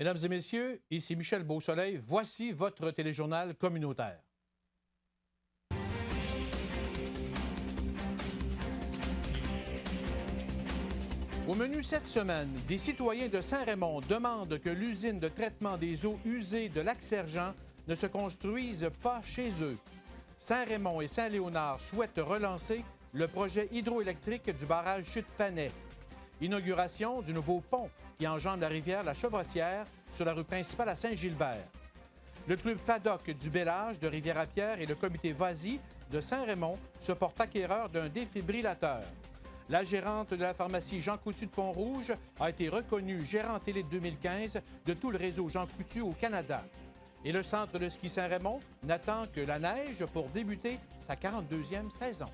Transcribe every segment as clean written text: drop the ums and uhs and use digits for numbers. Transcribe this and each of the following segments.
Mesdames et messieurs, ici Michel Beausoleil. Voici votre téléjournal communautaire. Au menu cette semaine, des citoyens de Saint-Raymond demandent que l'usine de traitement des eaux usées de Lac-Sergent ne se construise pas chez eux. Saint-Raymond et Saint-Léonard souhaitent relancer le projet hydroélectrique du barrage Chute-Panay. Inauguration du nouveau pont qui enjambe la rivière La Chevrotière sur la rue principale à Saint-Gilbert. Le club FADOC du Bel-Âge de Rivière-à-Pierre et le comité Vasy de Saint-Raymond se portent acquéreurs d'un défibrillateur. La gérante de la pharmacie Jean Coutu de Pont-Rouge a été reconnue gérant télé 2015 de tout le réseau Jean Coutu au Canada. Et le centre de ski Saint-Raymond n'attend que la neige pour débuter sa 42e saison.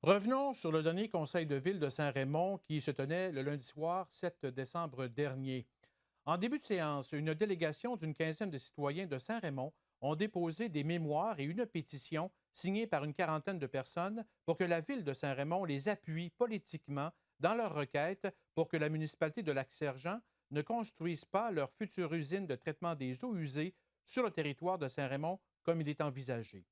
Revenons sur le dernier conseil de ville de Saint-Raymond qui se tenait le lundi soir 7 décembre dernier. En début de séance, une délégation d'une quinzaine de citoyens de Saint-Raymond ont déposé des mémoires et une pétition signée par une quarantaine de personnes pour que la ville de Saint-Raymond les appuie politiquement dans leur requête pour que la municipalité de Lac-Sergent ne construise pas leur future usine de traitement des eaux usées sur le territoire de Saint-Raymond comme il est envisagé.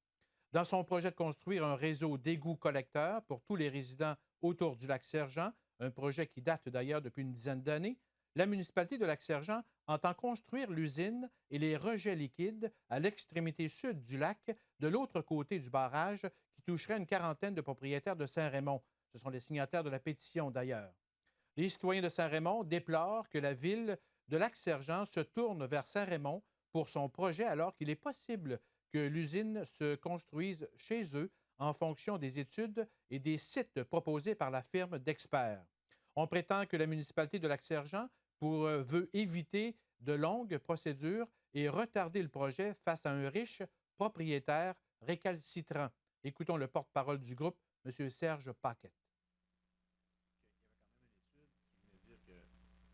Dans son projet de construire un réseau d'égouts collecteurs pour tous les résidents autour du Lac-Sergent, un projet qui date d'ailleurs depuis une dizaine d'années, la municipalité de Lac-Sergent entend construire l'usine et les rejets liquides à l'extrémité sud du lac, de l'autre côté du barrage, qui toucherait une quarantaine de propriétaires de Saint-Raymond. Ce sont les signataires de la pétition d'ailleurs. Les citoyens de Saint-Raymond déplorent que la ville de Lac-Sergent se tourne vers Saint-Raymond pour son projet alors qu'il est possible que l'usine se construise chez eux en fonction des études et des sites proposés par la firme d'experts. On prétend que la municipalité de Lac-Sergent veut éviter de longues procédures et retarder le projet face à un riche propriétaire récalcitrant. Écoutons le porte-parole du groupe, M. Serge Paquette. Il y avait quand même une étude qui venait dire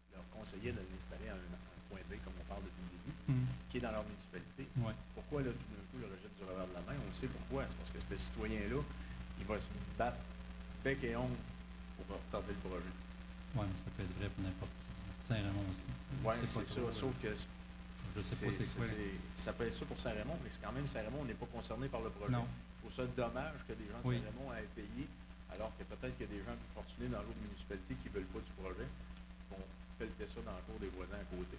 que leur conseiller de l'installer à un point B, comme on parle depuis le début, qui est dans leur municipalité. Ouais. Pourquoi, là, tout d'un coup, le rejette du revers de la main? On sait pourquoi. C'est parce que ce citoyen-là, il va se battre bec et ongle pour retarder le projet. Oui, mais ça peut être vrai pour n'importe qui. Saint-Raymond aussi. Oui, c'est ça. Sauf que je sais pas c'est quoi. Ça peut être ça pour Saint-Raymond, mais c'est quand même Saint-Raymond, on n'est pas concerné par le projet. Non. Je trouve ça dommage que des gens de Saint-Raymond aient payé, alors que peut-être qu'il y a des gens plus fortunés dans l'autre municipalité qui ne veulent pas du projet, vont pelleter ça dans la cour des voisins à côté.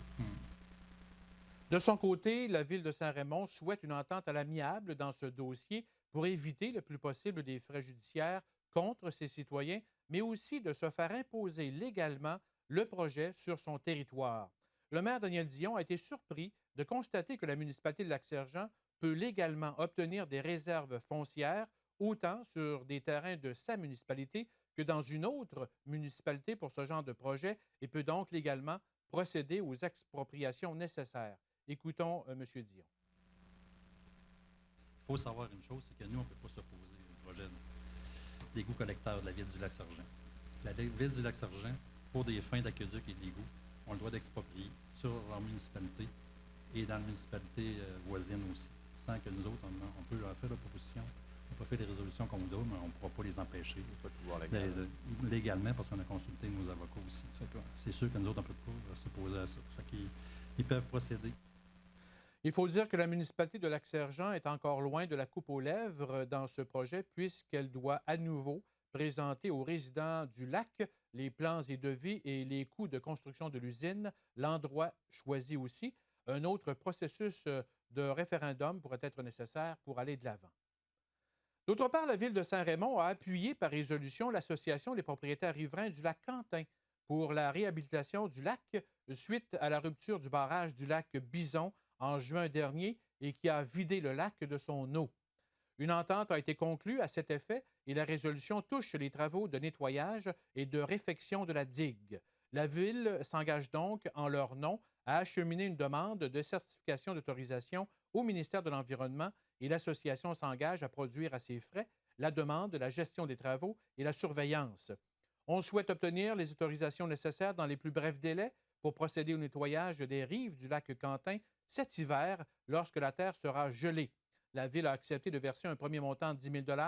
De son côté, la ville de Saint-Raymond souhaite une entente à l'amiable dans ce dossier pour éviter le plus possible des frais judiciaires contre ses citoyens, mais aussi de se faire imposer légalement le projet sur son territoire. Le maire Daniel Dion a été surpris de constater que la municipalité de Lac-Sergent peut légalement obtenir des réserves foncières autant sur des terrains de sa municipalité que dans une autre municipalité pour ce genre de projet et peut donc légalement procéder aux expropriations nécessaires. Écoutons M. Dion. Il faut savoir une chose, c'est que nous, on ne peut pas s'opposer au projet d'égout collecteur de la ville du Lac-Sergent. La ville du Lac-Sergent, pour des fins d'aqueduc et d'égout, ont le droit d'exproprier sur leur municipalité et dans la municipalité voisine aussi, sans que nous autres, on peut leur faire la proposition. On peut faire des résolutions comme d'autres, mais on ne pourra pas les empêcher légalement parce qu'on a consulté nos avocats aussi. C'est sûr que nous autres, on ne peut pas s'opposer à ça. Ils peuvent procéder. Il faut dire que la municipalité de Lac-Sergent est encore loin de la coupe aux lèvres dans ce projet puisqu'elle doit à nouveau présenter aux résidents du lac les plans et devis et les coûts de construction de l'usine, l'endroit choisi aussi. Un autre processus de référendum pourrait être nécessaire pour aller de l'avant. D'autre part, la ville de Saint-Raymond a appuyé par résolution l'Association des propriétaires riverains du lac Quentin pour la réhabilitation du lac suite à la rupture du barrage du lac Bison en juin dernier et qui a vidé le lac de son eau. Une entente a été conclue à cet effet et la résolution touche les travaux de nettoyage et de réfection de la digue. La Ville s'engage donc, en leur nom, à acheminer une demande de certification d'autorisation au ministère de l'Environnement et l'association s'engage à produire à ses frais la demande, la gestion des travaux et la surveillance. On souhaite obtenir les autorisations nécessaires dans les plus brefs délais pour procéder au nettoyage des rives du lac Quentin cet hiver lorsque la terre sera gelée. La Ville a accepté de verser un premier montant de 10 000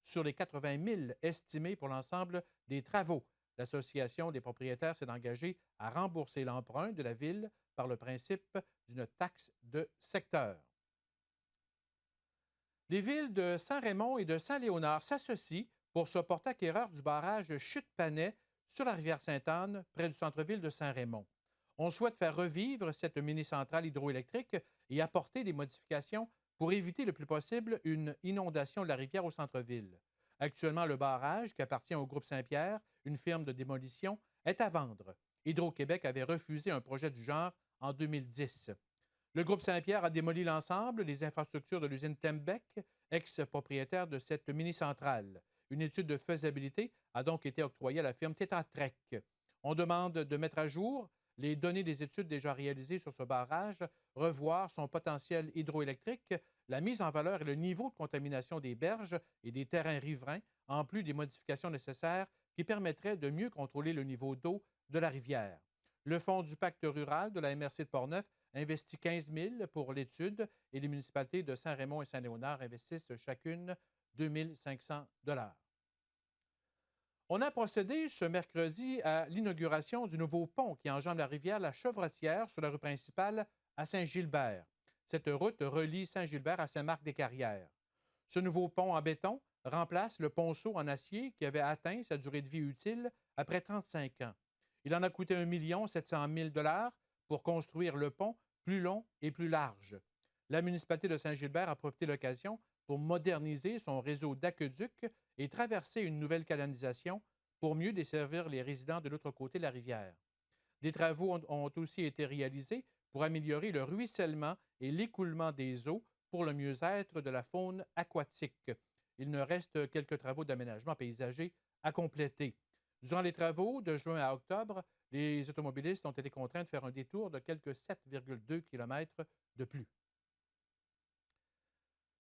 sur les 80 000 estimés pour l'ensemble des travaux. l'Association des propriétaires s'est engagée à rembourser l'emprunt de la Ville par le principe d'une taxe de secteur. Les villes de Saint-Raymond et de Saint-Léonard s'associent pour se porter acquéreur du barrage Chute-Panay sur la rivière Sainte-Anne, près du centre-ville de Saint-Raymond. On souhaite faire revivre cette mini-centrale hydroélectrique et apporter des modifications pour éviter le plus possible une inondation de la rivière au centre-ville. Actuellement, le barrage, qui appartient au groupe Saint-Pierre, une firme de démolition, est à vendre. Hydro-Québec avait refusé un projet du genre en 2010. Le groupe Saint-Pierre a démoli l'ensemble des infrastructures de l'usine Tembec, ex-propriétaire de cette mini-centrale. Une étude de faisabilité a donc été octroyée à la firme Tetra Tech. On demande de mettre à jour les données des études déjà réalisées sur ce barrage, revoir son potentiel hydroélectrique, la mise en valeur et le niveau de contamination des berges et des terrains riverains, en plus des modifications nécessaires qui permettraient de mieux contrôler le niveau d'eau de la rivière. Le fonds du pacte rural de la MRC de Portneuf investit 15 000 pour l'étude et les municipalités de Saint-Raymond et Saint-Léonard investissent chacune 2 500 $. On a procédé ce mercredi à l'inauguration du nouveau pont qui enjambe la rivière La Chevretière sur la rue principale à Saint-Gilbert. Cette route relie Saint-Gilbert à Saint-Marc-des-Carrières. Ce nouveau pont en béton remplace le ponceau en acier qui avait atteint sa durée de vie utile après 35 ans. Il en a coûté 1 700 000 $ pour construire le pont plus long et plus large. La municipalité de Saint-Gilbert a profité de l'occasion pour moderniser son réseau d'aqueducs et traverser une nouvelle canalisation pour mieux desservir les résidents de l'autre côté de la rivière. Des travaux ont aussi été réalisés pour améliorer le ruissellement et l'écoulement des eaux pour le mieux-être de la faune aquatique. Il ne reste quelques travaux d'aménagement paysager à compléter. Durant les travaux de juin à octobre, les automobilistes ont été contraints de faire un détour de quelques 7,2 km de plus.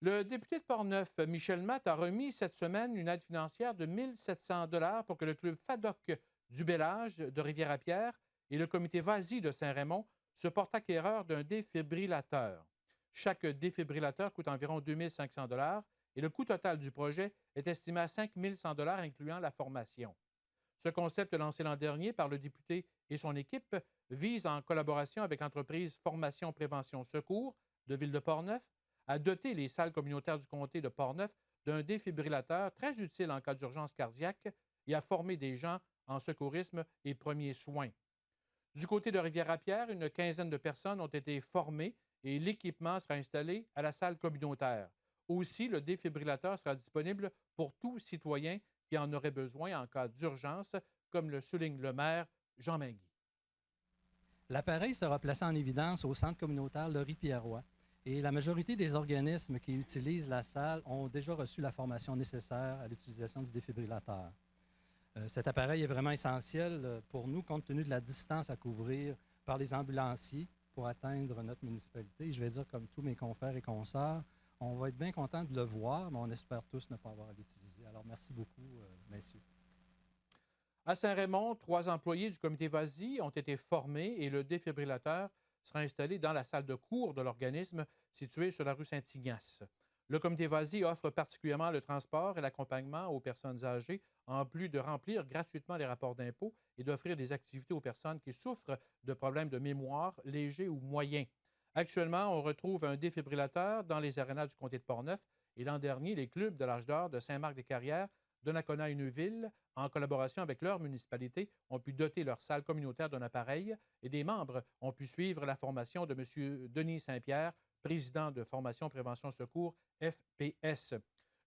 Le député de Portneuf, Michel Matte, a remis cette semaine une aide financière de 1 700 $ pour que le club FADOC du Bel-Âge de Rivière-à-Pierre et le comité Vas-y de Saint-Raymond se portent acquéreurs d'un défibrillateur. Chaque défibrillateur coûte environ 2 500 $ et le coût total du projet est estimé à 5 100 $ incluant la formation. Ce concept lancé l'an dernier par le député et son équipe vise, en collaboration avec l'entreprise Formation Prévention Secours de Ville de Portneuf, à doter les salles communautaires du comté de Portneuf d'un défibrillateur très utile en cas d'urgence cardiaque et à former des gens en secourisme et premiers soins. Du côté de Rivière-à-Pierre, une quinzaine de personnes ont été formées et l'équipement sera installé à la salle communautaire. Aussi, le défibrillateur sera disponible pour tout citoyen qui en aurait besoin en cas d'urgence, comme le souligne le maire Jean Mainguy. L'appareil sera placé en évidence au centre communautaire Laurie-Pierroy. Et la majorité des organismes qui utilisent la salle ont déjà reçu la formation nécessaire à l'utilisation du défibrillateur. Cet appareil est vraiment essentiel pour nous, compte tenu de la distance à couvrir par les ambulanciers pour atteindre notre municipalité. Je vais dire, comme tous mes confrères et consoeurs, on va être bien content de le voir, mais on espère tous ne pas avoir à l'utiliser. Alors, merci beaucoup, messieurs. À Saint-Raymond, 3 employés du comité Vas-y ont été formés et le défibrillateur sera installé dans la salle de cours de l'organisme située sur la rue Saint-Ignace. Le comité Vas-y offre particulièrement le transport et l'accompagnement aux personnes âgées, en plus de remplir gratuitement les rapports d'impôts et d'offrir des activités aux personnes qui souffrent de problèmes de mémoire légers ou moyens. Actuellement, on retrouve un défibrillateur dans les arénas du comté de Portneuf et l'an dernier, les clubs de l'âge d'or de Saint-Marc-des-Carrières, de Nakona et Neuville, en collaboration avec leur municipalité, ont pu doter leur salle communautaire d'un appareil et des membres ont pu suivre la formation de M. Denis Saint-Pierre, président de Formation Prévention Secours, FPS.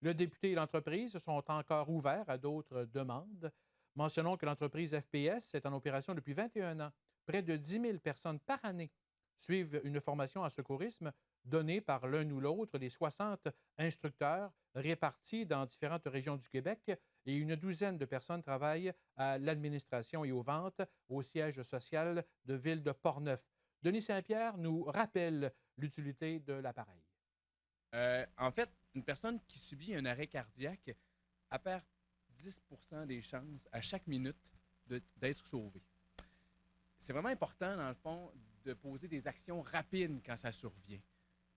Le député et l'entreprise sont encore ouverts à d'autres demandes. Mentionnons que l'entreprise FPS est en opération depuis 21 ans. Près de 10 000 personnes par année suivent une formation en secourisme donnée par l'un ou l'autre des 60 instructeurs répartis dans différentes régions du Québec et une douzaine de personnes travaillent à l'administration et aux ventes au siège social de Ville de Portneuf. Denis Saint-Pierre nous rappelle l'utilité de l'appareil. En fait, une personne qui subit un arrêt cardiaque elle perd 10 % des chances à chaque minute d'être sauvée. C'est vraiment important, dans le fond, de poser des actions rapides quand ça survient.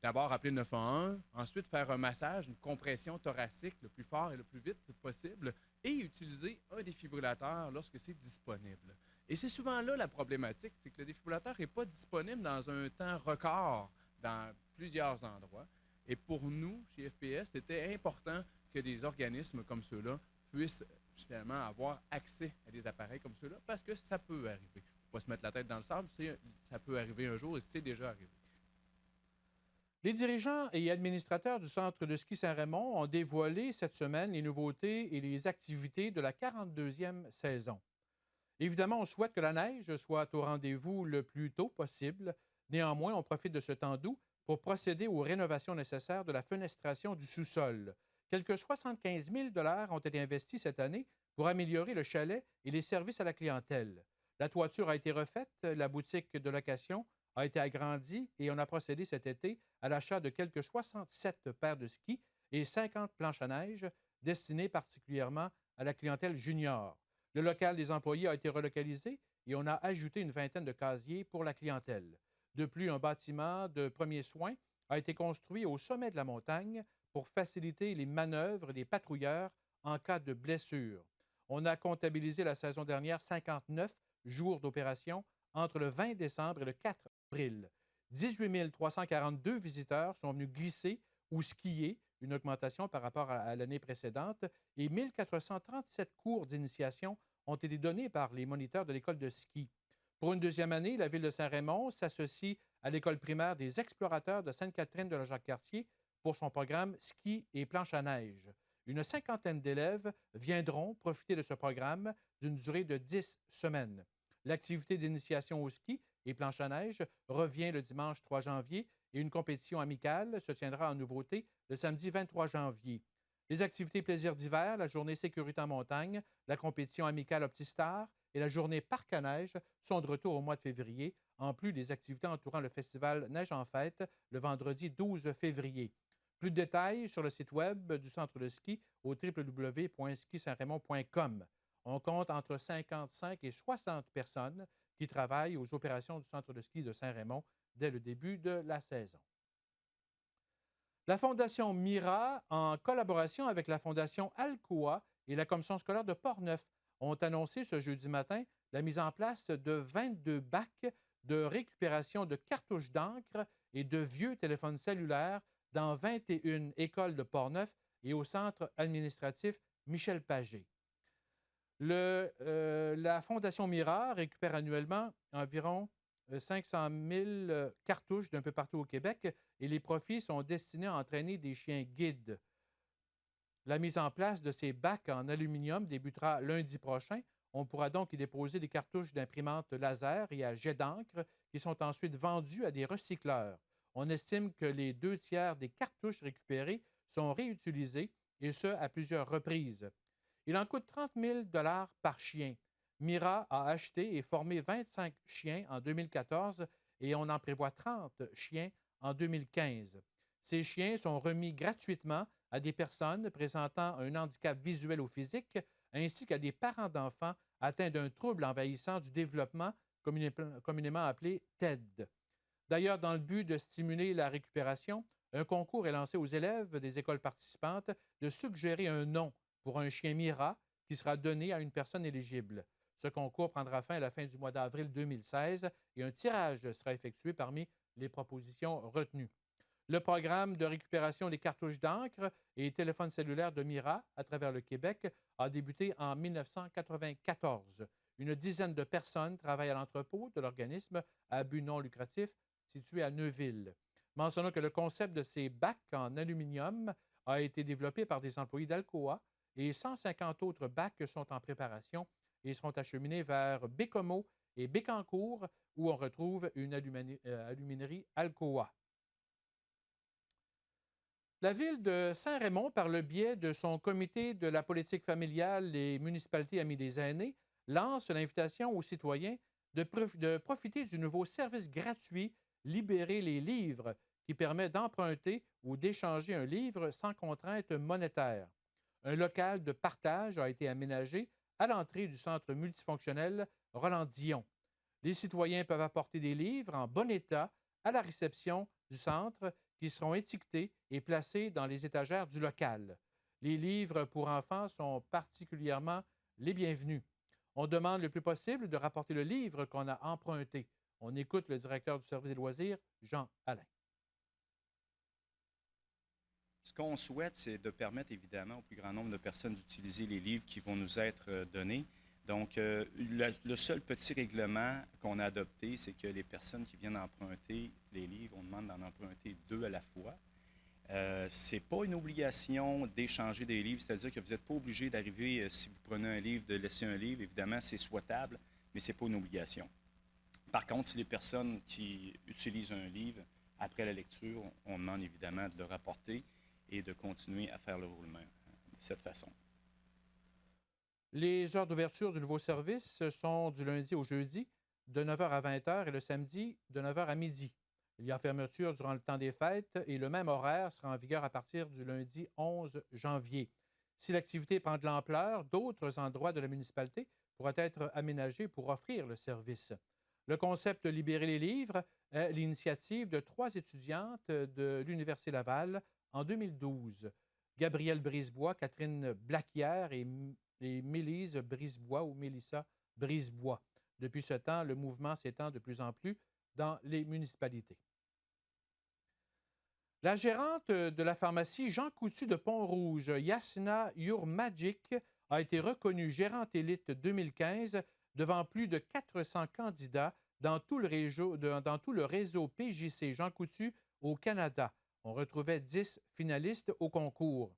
D'abord, appeler le 911, ensuite faire un massage, une compression thoracique le plus fort et le plus vite possible, et utiliser un défibrillateur lorsque c'est disponible. Et c'est souvent là la problématique, c'est que le défibrillateur n'est pas disponible dans un temps record dans plusieurs endroits. Et pour nous, chez FPS, c'était important que des organismes comme ceux-là puissent finalement avoir accès à des appareils comme ceux-là, parce que ça peut arriver. Il ne faut pas se mettre la tête dans le sable, ça peut arriver un jour et c'est déjà arrivé. Les dirigeants et administrateurs du Centre de ski Saint-Raymond ont dévoilé cette semaine les nouveautés et les activités de la 42e saison. Évidemment, on souhaite que la neige soit au rendez-vous le plus tôt possible. Néanmoins, on profite de ce temps doux pour procéder aux rénovations nécessaires de la fenestration du sous-sol. Quelque 75 000 $ ont été investis cette année pour améliorer le chalet et les services à la clientèle. La toiture a été refaite, la boutique de location a été agrandie et on a procédé cet été à l'achat de quelques 67 paires de skis et 50 planches à neige destinées particulièrement à la clientèle junior. Le local des employés a été relocalisé et on a ajouté une vingtaine de casiers pour la clientèle. De plus, un bâtiment de premiers soins a été construit au sommet de la montagne pour faciliter les manœuvres des patrouilleurs en cas de blessure. On a comptabilisé la saison dernière 59 jours d'opération entre le 20 décembre et le 4 avril. 18 342 visiteurs sont venus glisser ou skier, une augmentation par rapport à l'année précédente, et 1437 cours d'initiation ont été donnés par les moniteurs de l'école de ski. Pour une deuxième année, la Ville de Saint-Raymond s'associe à l'école primaire des explorateurs de Sainte-Catherine de la Jacques-Cartier pour son programme ski et planche à neige. Une cinquantaine d'élèves viendront profiter de ce programme d'une durée de 10 semaines. L'activité d'initiation au ski et planche à neige revient le dimanche 3 janvier et une compétition amicale se tiendra en nouveauté le samedi 23 janvier. Les activités plaisirs d'hiver, la journée sécurité en montagne, la compétition amicale OptiStar et la journée parc à neige sont de retour au mois de février, en plus des activités entourant le festival Neige en fête le vendredi 12 février. Plus de détails sur le site web du centre de ski au www.skisaintraymond.com. On compte entre 55 et 60 personnes qui travaillent aux opérations du centre de ski de Saint-Raymond dès le début de la saison. La Fondation Mira, en collaboration avec la Fondation Alcoa et la Commission scolaire de Portneuf, ont annoncé ce jeudi matin la mise en place de 22 bacs de récupération de cartouches d'encre et de vieux téléphones cellulaires dans 21 écoles de Portneuf et au centre administratif Michel Pagé. La Fondation Mira récupère annuellement environ 500 000 cartouches d'un peu partout au Québec et les profits sont destinés à entraîner des chiens guides. La mise en place de ces bacs en aluminium débutera lundi prochain. On pourra donc y déposer des cartouches d'imprimantes laser et à jet d'encre qui sont ensuite vendues à des recycleurs. On estime que les 2/3 des cartouches récupérées sont réutilisées, et ce, à plusieurs reprises. Il en coûte 30 000 $ par chien. Mira a acheté et formé 25 chiens en 2014 et on en prévoit 30 chiens en 2015. Ces chiens sont remis gratuitement à des personnes présentant un handicap visuel ou physique, ainsi qu'à des parents d'enfants atteints d'un trouble envahissant du développement, communément appelé TED. D'ailleurs, dans le but de stimuler la récupération, un concours est lancé aux élèves des écoles participantes de suggérer un nom pour un chien Mira qui sera donné à une personne éligible. Ce concours prendra fin à la fin du mois d'avril 2016 et un tirage sera effectué parmi les propositions retenues. Le programme de récupération des cartouches d'encre et téléphones cellulaires de Mira à travers le Québec a débuté en 1994. Une dizaine de personnes travaillent à l'entrepôt de l'organisme à but non lucratif situé à Neuville. Mentionnons que le concept de ces bacs en aluminium a été développé par des employés d'Alcoa et 150 autres bacs sont en préparation et seront acheminés vers Bécomo et Bécancour où on retrouve une aluminerie Alcoa. La Ville de Saint-Raymond, par le biais de son comité de la politique familiale et municipalités amies des aînés, lance l'invitation aux citoyens de profiter du nouveau service gratuit Libérer les livres qui permet d'emprunter ou d'échanger un livre sans contrainte monétaire. Un local de partage a été aménagé à l'entrée du centre multifonctionnel Roland-Dion. Les citoyens peuvent apporter des livres en bon état à la réception du centre qui seront étiquetés et placés dans les étagères du local. Les livres pour enfants sont particulièrement les bienvenus. On demande le plus possible de rapporter le livre qu'on a emprunté. On écoute le directeur du service des loisirs, Jean Alain. Ce qu'on souhaite, c'est de permettre évidemment au plus grand nombre de personnes d'utiliser les livres qui vont nous être donnés. Donc, le seul petit règlement qu'on a adopté, c'est que les personnes qui viennent emprunter les livres, on demande d'en emprunter 2 à la fois. Ce n'est pas une obligation d'échanger des livres, c'est-à-dire que vous n'êtes pas obligé d'arriver, si vous prenez un livre, de laisser un livre. Évidemment, c'est souhaitable, mais ce n'est pas une obligation. Par contre, si les personnes qui utilisent un livre, après la lecture, on demande évidemment de le rapporter et de continuer à faire le roulement de cette façon. Les heures d'ouverture du nouveau service sont du lundi au jeudi, de 9 h à 20 h et le samedi, de 9 h à midi. Il y a fermeture durant le temps des fêtes et le même horaire sera en vigueur à partir du lundi 11 janvier. Si l'activité prend de l'ampleur, d'autres endroits de la municipalité pourraient être aménagés pour offrir le service. Le concept Libérer les livres est l'initiative de 3 étudiantes de l'Université Laval en 2012. Gabrielle Brisebois, Catherine Blaquière et Mélise Brisebois ou Mélissa Brisebois. Depuis ce temps, le mouvement s'étend de plus en plus dans les municipalités. La gérante de la pharmacie Jean Coutu de Pont-Rouge, Yasna Yurmagic, a été reconnue gérante élite 2015 devant plus de 400 candidats dans tout le réseau PJC Jean Coutu au Canada. On retrouvait 10 finalistes au concours.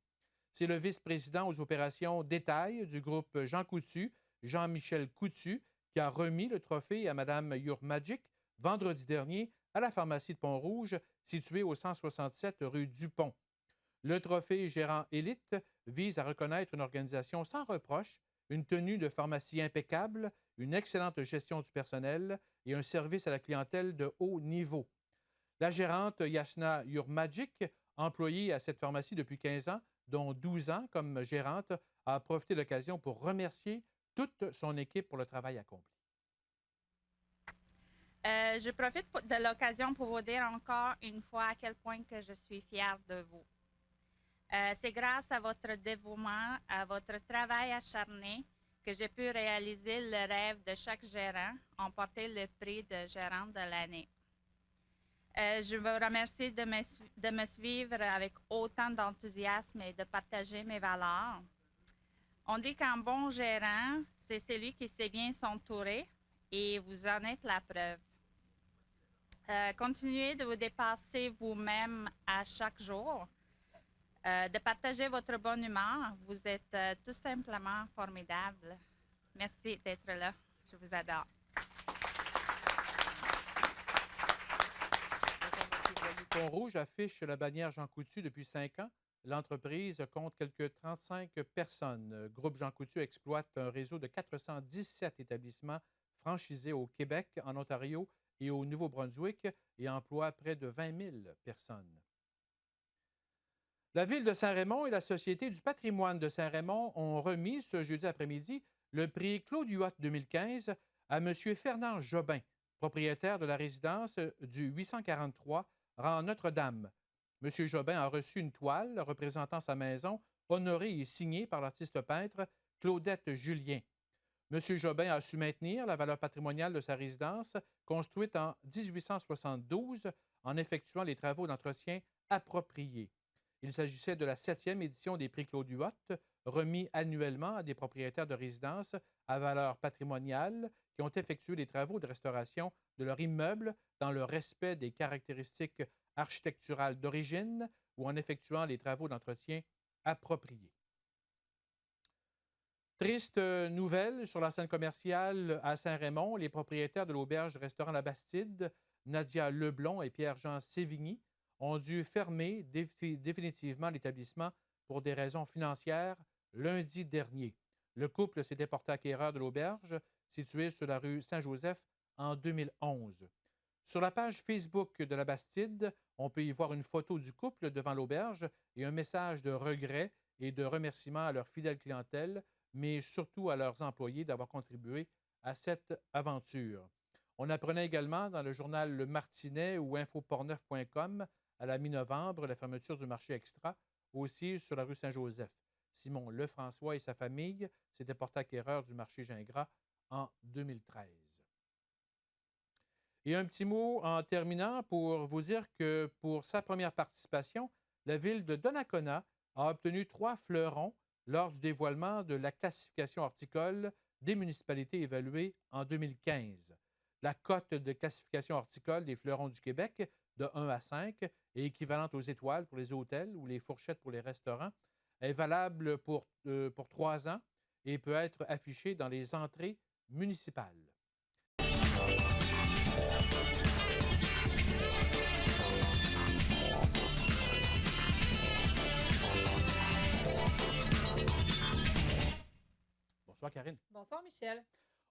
C'est le vice-président aux opérations détail du groupe Jean Coutu, Jean-Michel Coutu, qui a remis le trophée à Mme Yurmagic vendredi dernier à la pharmacie de Pont-Rouge, située au 167 rue Dupont. Le trophée Gérant Élite vise à reconnaître une organisation sans reproche, une tenue de pharmacie impeccable, une excellente gestion du personnel et un service à la clientèle de haut niveau. La gérante Yasna Yurmagic, employée à cette pharmacie depuis 15 ans, dont 12 ans comme gérante, a profité de l'occasion pour remercier toute son équipe pour le travail accompli. Je profite de l'occasion pour vous dire encore une fois à quel point que je suis fière de vous. C'est grâce à votre dévouement, à votre travail acharné, que j'ai pu réaliser le rêve de chaque gérant, emporter le prix de gérante de l'année. Je vous remercie de me suivre avec autant d'enthousiasme et de partager mes valeurs. On dit qu'un bon gérant, c'est celui qui sait bien s'entourer et vous en êtes la preuve. Continuez de vous dépasser vous-même à chaque jour, de partager votre bonne humeur. Vous êtes tout simplement formidable. Merci d'être là. Je vous adore. Pont-Rouge affiche la bannière Jean Coutu depuis 5 ans. L'entreprise compte quelques 35 personnes. Groupe Jean Coutu exploite un réseau de 417 établissements franchisés au Québec, en Ontario et au Nouveau-Brunswick et emploie près de 20 000 personnes. La Ville de Saint-Raymond et la Société du patrimoine de Saint-Raymond ont remis ce jeudi après-midi le prix Claude Huot 2015 à M. Fernand Jobin, propriétaire de la résidence du 843 rang Notre-Dame. M. Jobin a reçu une toile représentant sa maison, honorée et signée par l'artiste peintre Claudette Julien. M. Jobin a su maintenir la valeur patrimoniale de sa résidence, construite en 1872, en effectuant les travaux d'entretien appropriés. Il s'agissait de la 7e édition des prix Claude Huot, remis annuellement à des propriétaires de résidences à valeur patrimoniale qui ont effectué les travaux de restauration de leur immeuble dans le respect des caractéristiques architecturales d'origine ou en effectuant les travaux d'entretien appropriés. Triste nouvelle sur la scène commerciale à Saint-Raymond, les propriétaires de l'auberge-restaurant La Bastide, Nadia Leblond et Pierre-Jean Sévigny, ont dû fermer définitivement l'établissement pour des raisons financières lundi dernier. Le couple s'était porté acquéreur de l'auberge située sur la rue Saint-Joseph en 2011. Sur la page Facebook de La Bastide, on peut y voir une photo du couple devant l'auberge et un message de regret et de remerciement à leur fidèle clientèle, mais surtout à leurs employés d'avoir contribué à cette aventure. On apprenait également dans le journal Le Martinet ou infoportneuf.com à la mi-novembre la fermeture du marché Extra, aussi sur la rue Saint-Joseph. Simon Lefrançois et sa famille s'étaient portés acquéreurs du marché Gingras en 2013. Et un petit mot en terminant pour vous dire que pour sa première participation, la ville de Donnacona a obtenu 3 fleurons lors du dévoilement de la classification horticole des municipalités évaluées en 2015. La cote de classification horticole des fleurons du Québec de 1 à 5 est équivalente aux étoiles pour les hôtels ou les fourchettes pour les restaurants, est valable pour 3 ans et peut être affichée dans les entrées municipales. Bonsoir, Karine. Bonsoir, Michel.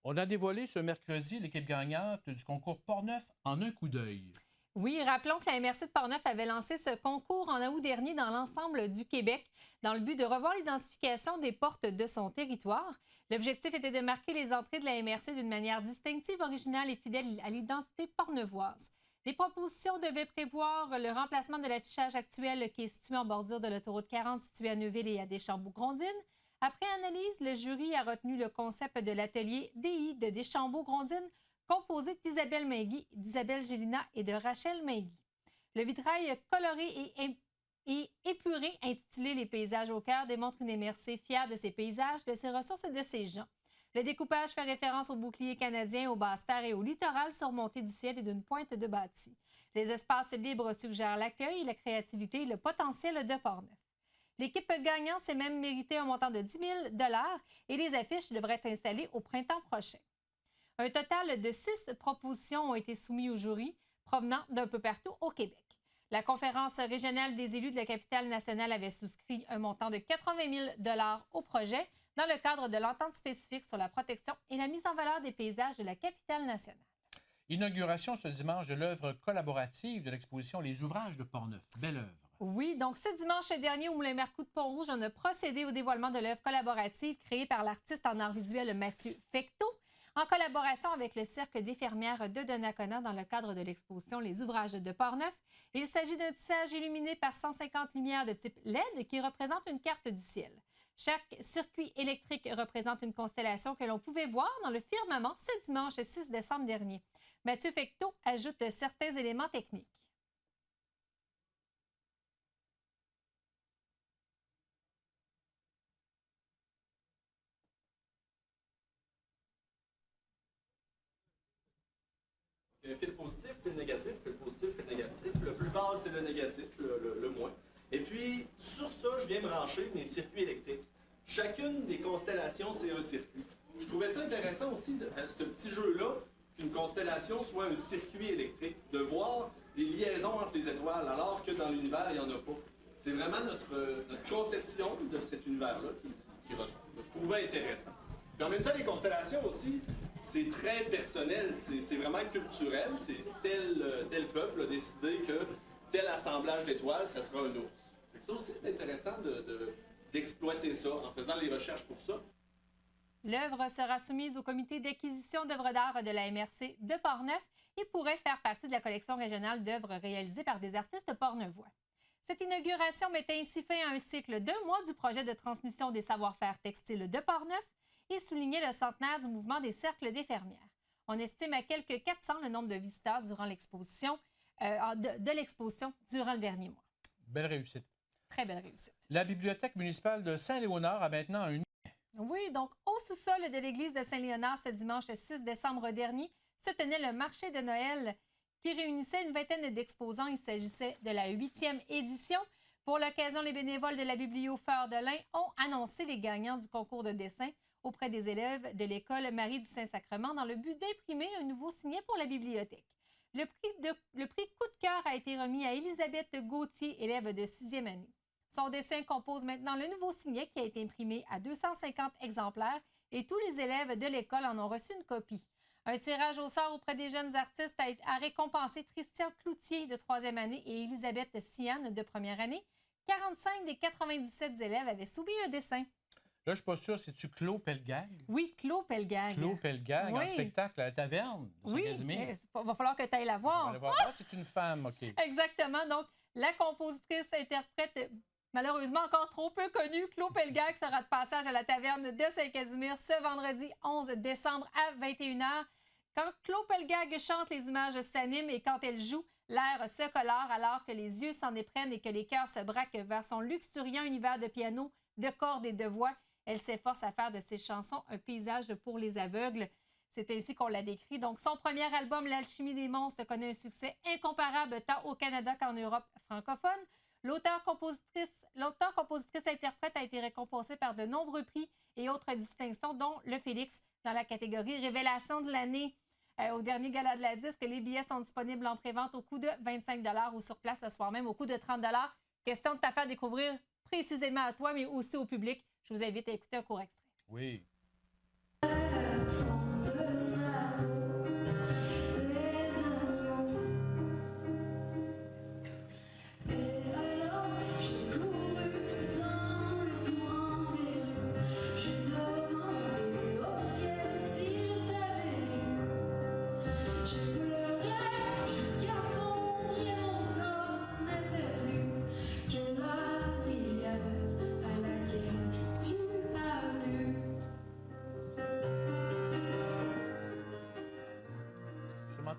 On a dévoilé ce mercredi l'équipe gagnante du concours Portneuf en un coup d'œil. Oui, rappelons que la MRC de Portneuf avait lancé ce concours en août dernier dans l'ensemble du Québec dans le but de revoir l'identification des portes de son territoire. L'objectif était de marquer les entrées de la MRC d'une manière distinctive, originale et fidèle à l'identité portneuvoise. Les propositions devaient prévoir le remplacement de l'affichage actuel qui est situé en bordure de l'autoroute 40 située à Neuville et à Deschambault-Grondines. Après analyse, le jury a retenu le concept de l'atelier DI de Deschambault-Grondines, composé d'Isabelle Mainguy, d'Isabelle Gélina et de Rachel Mainguy. Le vitrail coloré et épuré, intitulé « Les paysages au cœur », démontre une MRC fière de ses paysages, de ses ressources et de ses gens. Le découpage fait référence au bouclier canadien, aux basses-terres et au littoral surmonté du ciel et d'une pointe de bâti. Les espaces libres suggèrent l'accueil, la créativité et le potentiel de Portneuf. L'équipe gagnante s'est même mérité un montant de 10 000 $ et les affiches devraient être installées au printemps prochain. Un total de 6 propositions ont été soumises au jury, provenant d'un peu partout au Québec. La Conférence régionale des élus de la capitale nationale avait souscrit un montant de 80 000 $ au projet dans le cadre de l'entente spécifique sur la protection et la mise en valeur des paysages de la capitale nationale. Inauguration ce dimanche de l'œuvre collaborative de l'exposition Les ouvrages de Portneuf. Belle œuvre. Oui, donc ce dimanche dernier au Moulin Mercoux de Pont-Rouge, on a procédé au dévoilement de l'œuvre collaborative créée par l'artiste en art visuel Mathieu Fecteau, en collaboration avec le Cercle des fermières de Donnacona dans le cadre de l'exposition Les ouvrages de Portneuf. Il s'agit d'un tissage illuminé par 150 lumières de type LED qui représente une carte du ciel. Chaque circuit électrique représente une constellation que l'on pouvait voir dans le firmament ce dimanche 6 décembre dernier. Mathieu Fecteau ajoute certains éléments techniques. Fil positif, fil négatif, fil positif, fil négatif. Le plus pâle, c'est le négatif, le moins. Et puis, sur ça, je viens brancher mes circuits électriques. Chacune des constellations, c'est un circuit. Je trouvais ça intéressant aussi, ce petit jeu-là, qu'une constellation soit un circuit électrique, de voir des liaisons entre les étoiles, alors que dans l'univers, il n'y en a pas. C'est vraiment notre conception de cet univers-là qui ressort. Je trouvais intéressant. Puis en même temps, les constellations aussi, c'est très personnel, c'est vraiment culturel. C'est tel peuple a décidé que tel assemblage d'étoiles, ça sera un ours. Ça aussi, c'est intéressant d'exploiter ça en faisant les recherches pour ça. L'œuvre sera soumise au comité d'acquisition d'œuvres d'art de la MRC de Portneuf et pourrait faire partie de la collection régionale d'œuvres réalisées par des artistes portneuvois. Cette inauguration mettait ainsi fin à un cycle d'1 mois du projet de transmission des savoir-faire textiles de Portneuf et soulignait le centenaire du mouvement des cercles des fermières. On estime à quelques 400 le nombre de visiteurs durant l'exposition, de l'exposition durant le dernier mois. Belle réussite. Très belle réussite. La Bibliothèque municipale de Saint-Léonard a maintenant un... Oui, donc au sous-sol de l'église de Saint-Léonard, ce dimanche 6 décembre dernier, se tenait le marché de Noël qui réunissait une vingtaine d'exposants. Il s'agissait de la 8e édition. Pour l'occasion, les bénévoles de la Bibliophore de l'Ain ont annoncé les gagnants du concours de dessin auprès des élèves de l'école Marie du Saint-Sacrement dans le but d'imprimer un nouveau signet pour la bibliothèque. Le prix coup de cœur a été remis à Élisabeth Gauthier, élève de 6e année. Son dessin compose maintenant le nouveau signet qui a été imprimé à 250 exemplaires et tous les élèves de l'école en ont reçu une copie. Un tirage au sort auprès des jeunes artistes a récompensé Christian Cloutier de 3e année et Élisabeth Siane de 1re année. 45 des 97 élèves avaient soumis un dessin. Là, je ne suis pas sûre, c'est-tu Claude Pelgag? Oui, Claude Pelgag. Claude Pelgag, oui. En spectacle à la taverne de Saint-Casimir. Oui, il va falloir que tu ailles la voir. On va aller voir. Ah, c'est une femme, OK. Exactement. Donc, la compositrice-interprète Malheureusement, encore trop peu connu, Claude Pelgag sera de passage à la taverne de Saint-Casimir ce vendredi 11 décembre à 21h. Quand Claude Pelgag chante, les images s'animent et quand elle joue, l'air se colore alors que les yeux s'en éprennent et que les cœurs se braquent vers son luxuriant univers de piano, de cordes et de voix. Elle s'efforce à faire de ses chansons un paysage pour les aveugles. C'est ainsi qu'on l'a décrit. Donc, son premier album, L'Alchimie des monstres, connaît un succès incomparable tant au Canada qu'en Europe francophone. L'auteur-compositrice-interprète a été récompensé par de nombreux prix et autres distinctions, dont le Félix dans la catégorie Révélation de l'année. Au dernier gala de la disque, les billets sont disponibles en prévente au coût de 25 $ ou sur place le soir même au coût de 30 $. Question de te faire découvrir précisément à toi, mais aussi au public. Je vous invite à écouter un court extrait. Oui.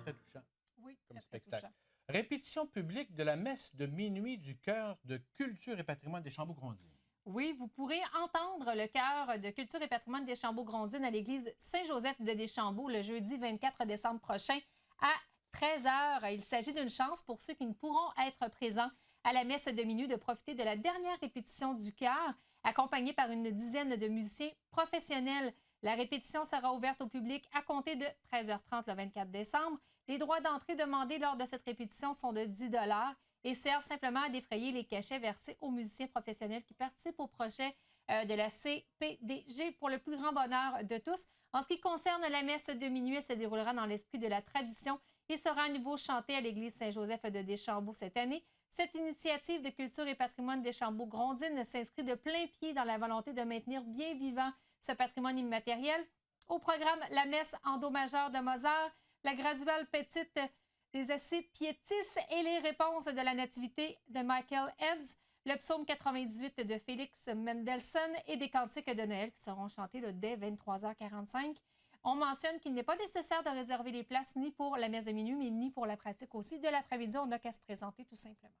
Très touchant. Oui, comme très spectacle. touchant. Répétition publique de la messe de minuit du chœur de culture et patrimoine des Chambaud-Grondines. Oui, vous pourrez entendre le chœur de culture et patrimoine des Chambaud-Grondines à l'église Saint-Joseph de Deschambault le jeudi 24 décembre prochain à 13h. Il s'agit d'une chance pour ceux qui ne pourront être présents à la messe de minuit de profiter de la dernière répétition du chœur, accompagnée par une dizaine de musiciens professionnels. La répétition sera ouverte au public à compter de 13h30 le 24 décembre. Les droits d'entrée demandés lors de cette répétition sont de 10 $ et servent simplement à défrayer les cachets versés aux musiciens professionnels qui participent au projet de la CPDG pour le plus grand bonheur de tous. En ce qui concerne la messe de minuit, elle se déroulera dans l'esprit de la tradition et sera à nouveau chantée à l'église Saint-Joseph de Deschambault cette année. Cette initiative de culture et patrimoine Deschambault-Grondines s'inscrit de plein pied dans la volonté de maintenir bien vivant ce patrimoine immatériel. Au programme, la messe en do majeur de Mozart, la graduale petite des essais piétistes et les réponses de la nativité de Michael Heads, le psaume 98 de Félix Mendelssohn et des cantiques de Noël qui seront chantés dès 23h45. On mentionne qu'il n'est pas nécessaire de réserver les places ni pour la messe de minuit, mais ni pour la pratique aussi de l'après-midi. On n'a qu'à se présenter tout simplement.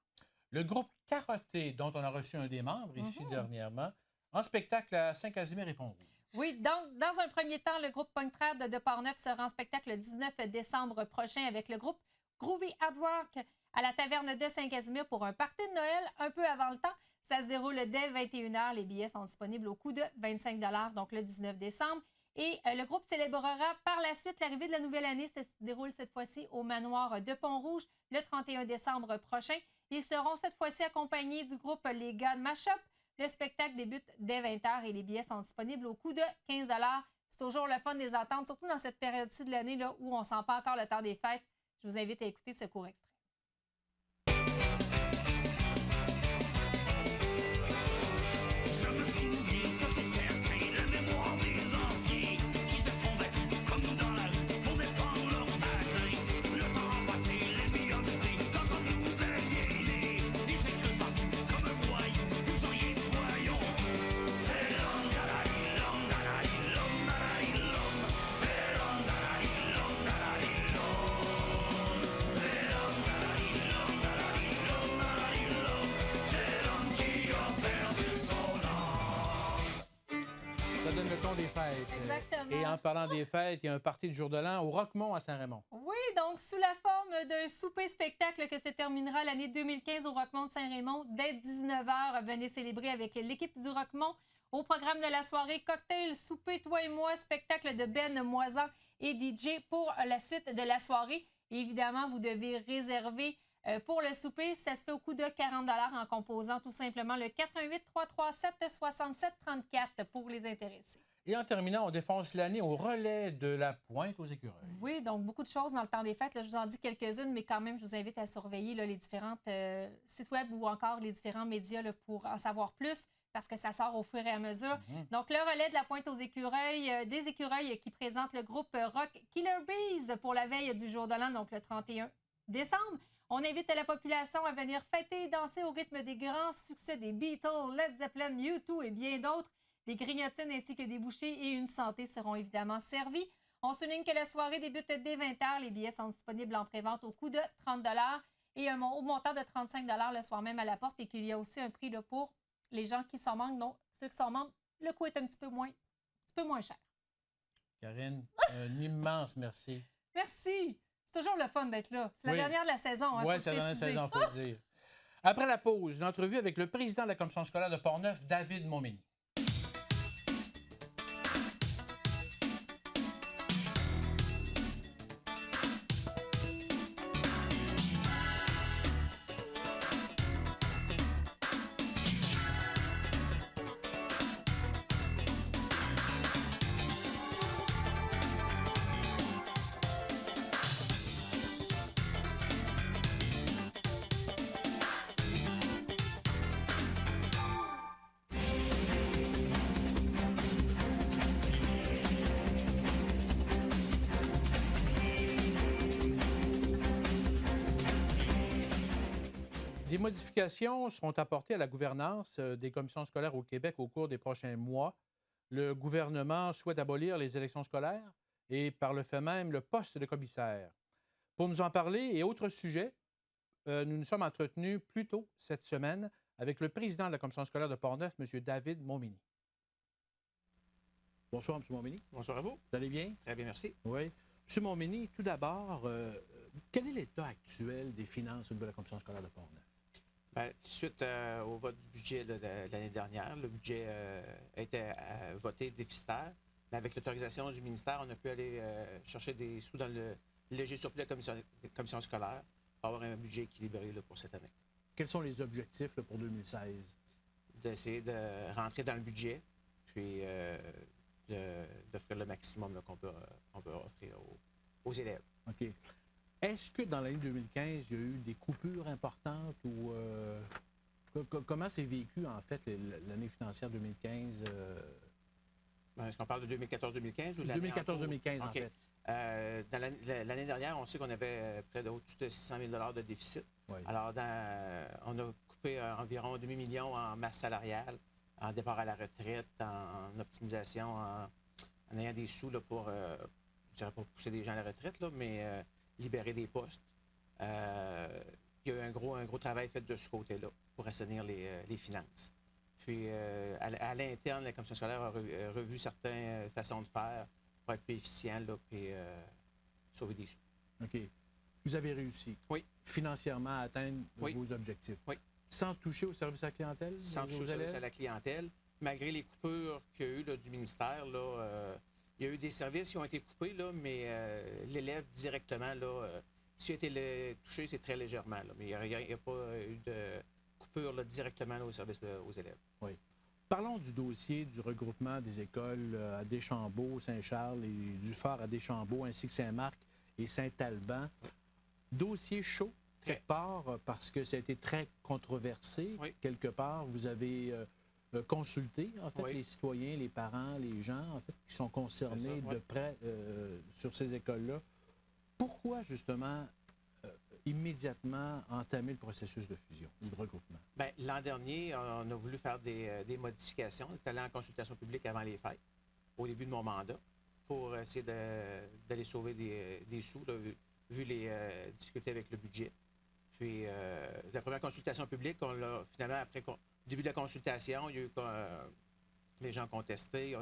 Le groupe Carotté, dont on a reçu un des membres ici dernièrement, en spectacle à Saint-Casimir et Pont-Rouge. Oui, donc, dans un premier temps, le groupe Punk Trad de Portneuf sera en spectacle le 19 décembre prochain avec le groupe Groovy Hard Rock à la taverne de Saint-Casimir pour un party de Noël un peu avant le temps. Ça se déroule dès 21h. Les billets sont disponibles au coût de 25 $, donc le 19 décembre. Et le groupe célébrera par la suite l'arrivée de la nouvelle année. Ça se déroule cette fois-ci au manoir de Pont-Rouge le 31 décembre prochain. Ils seront cette fois-ci accompagnés du groupe Les Gars de Mashup. Le spectacle débute dès 20h et les billets sont disponibles au coût de 15 $. C'est toujours le fun de les attendre, surtout dans cette période-ci de l'année là, où on ne sent pas encore le temps des fêtes. Je vous invite à écouter ce court extrait. Je me souviens, ça c'est certain, la mémoire des anciens qui se sont battus comme nous dans la rue pour défendre leur patrie. Le temps passé, les priorités, quand on nous a aliénés, ils s'écrasent partout comme un voyou, nous soyez soyons. C'est l'homme d'Alaï, l'homme d'Alaï, l'homme d'Alaï, l'homme. C'est l'homme d'Alaï, l'homme d'Alaï, l'homme. C'est l'homme d'Alaï, l'homme d'Alaï, l'homme d'Alaï, l'homme. C'est l'homme qui a perdu son âme. Ça donne le ton des fêtes. Exactement. Et en parlant des fêtes, il y a un party du jour de l'an au Roquemont à Saint-Raymond. Oui, donc sous la forme d'un souper-spectacle que se terminera l'année 2015 au Roquemont de Saint-Raymond dès 19h. Venez célébrer avec l'équipe du Roquemont. Au programme de la soirée, cocktail, souper, toi et moi, spectacle de Ben Moisan et DJ pour la suite de la soirée. Et évidemment, vous devez réserver pour le souper. Ça se fait au coût de 40 $ en composant tout simplement le 88 337 67 34 pour les intéressés. Et en terminant, on défonce l'année au relais de la Pointe aux Écureuils. Oui, donc beaucoup de choses dans le temps des fêtes. Là, je vous en dis quelques-unes, mais quand même, je vous invite à surveiller là, les différents sites web ou encore les différents médias là, pour en savoir plus, parce que ça sort au fur et à mesure. Donc, le relais de la Pointe aux Écureuils, des Écureuils qui présentent le groupe rock Killer Bees pour la veille du jour de l'an, donc le 31 décembre. On invite la population à venir fêter et danser au rythme des grands succès des Beatles, Led Zeppelin, U2 et bien d'autres. Des grignotines ainsi que des bouchées et une santé seront évidemment servis. On souligne que la soirée débute dès 20h. Les billets sont disponibles en prévente au coût de 30 et au montant de 35 le soir même à la porte et qu'il y a aussi un prix là, pour les gens qui sont membres. Donc, ceux qui sont membres, le coût est un petit peu moins cher. Karine, un immense merci. Merci! C'est toujours le fun d'être là. C'est la Oui. dernière de la saison. Oui, c'est la dernière saison, il faut le dire. Après la pause, une entrevue avec le président de la commission scolaire de Portneuf, David Montminy. Des modifications seront apportées à la gouvernance des commissions scolaires au Québec au cours des prochains mois. Le gouvernement souhaite abolir les élections scolaires et, par le fait même, le poste de commissaire. Pour nous en parler et autres sujets, nous nous sommes entretenus plus tôt cette semaine avec le président de la commission scolaire de Portneuf, M. David Montminy. Bonsoir, M. Montminy. Bonsoir à vous. Vous allez bien? Très bien, merci. Oui. M. Montminy, tout d'abord, quel est l'état actuel des finances au niveau de la commission scolaire de Portneuf? Bien, suite au vote du budget là, de l'année dernière, le budget a été voté déficitaire. Mais avec l'autorisation du ministère, on a pu aller chercher des sous dans le léger surplus de la commission scolaire pour avoir un budget équilibré là, pour cette année. Quels sont les objectifs là, pour 2016? D'essayer de rentrer dans le budget, puis d'offrir le maximum là, qu'on peut offrir aux élèves. OK. Est-ce que dans l'année 2015, il y a eu des coupures importantes ou comment s'est vécu, en fait, l'année financière 2015? Est-ce qu'on parle de 2014-2015 ou l'année 2014-2015, en OK. fait. Dans l'année dernière, on sait qu'on avait près au-dessus de 600 000 de déficit. Oui. Alors, on a coupé environ 2 millions en masse salariale, en départ à la retraite, en optimisation, en ayant des sous là, pour, je dirais pas pousser des gens à la retraite, là, mais libérer des postes. Il y a eu un gros travail fait de ce côté-là pour assainir les finances. Puis, à l'interne, la commission scolaire a revu certaines façons de faire pour être plus efficient, là, puis sauver des sous. OK. Vous avez réussi, oui, financièrement à atteindre oui, vos objectifs. Oui. Sans toucher au service à la clientèle? Sans toucher au service à la clientèle. Malgré les coupures qu'il y a eu là, du ministère, là, il y a eu des services qui ont été coupés, là, mais l'élève directement, là, s'il a été touché, c'est très légèrement. Là, mais il n'y a pas eu de coupure là, directement là, au service aux élèves. Oui. Parlons du dossier du regroupement des écoles à Deschambault, Saint-Charles et du Phare à Deschambault, ainsi que Saint-Marc et Saint-Alban. Dossier chaud, quelque part, parce que ça a été très controversé. Oui. Quelque part, vous avez consulté, en fait, oui, les citoyens, les parents, les gens, en fait, qui sont concernés ça, oui, de près sur ces écoles-là. Pourquoi, justement, immédiatement entamer le processus de fusion ou de regroupement? Bien, l'an dernier, on a voulu faire des modifications. On est allé en consultation publique avant les fêtes, au début de mon mandat, pour essayer d'aller sauver des sous, là, vu les difficultés avec le budget. Puis, la première consultation publique, on l'a finalement, après le début de la consultation, il y a eu les gens contestés.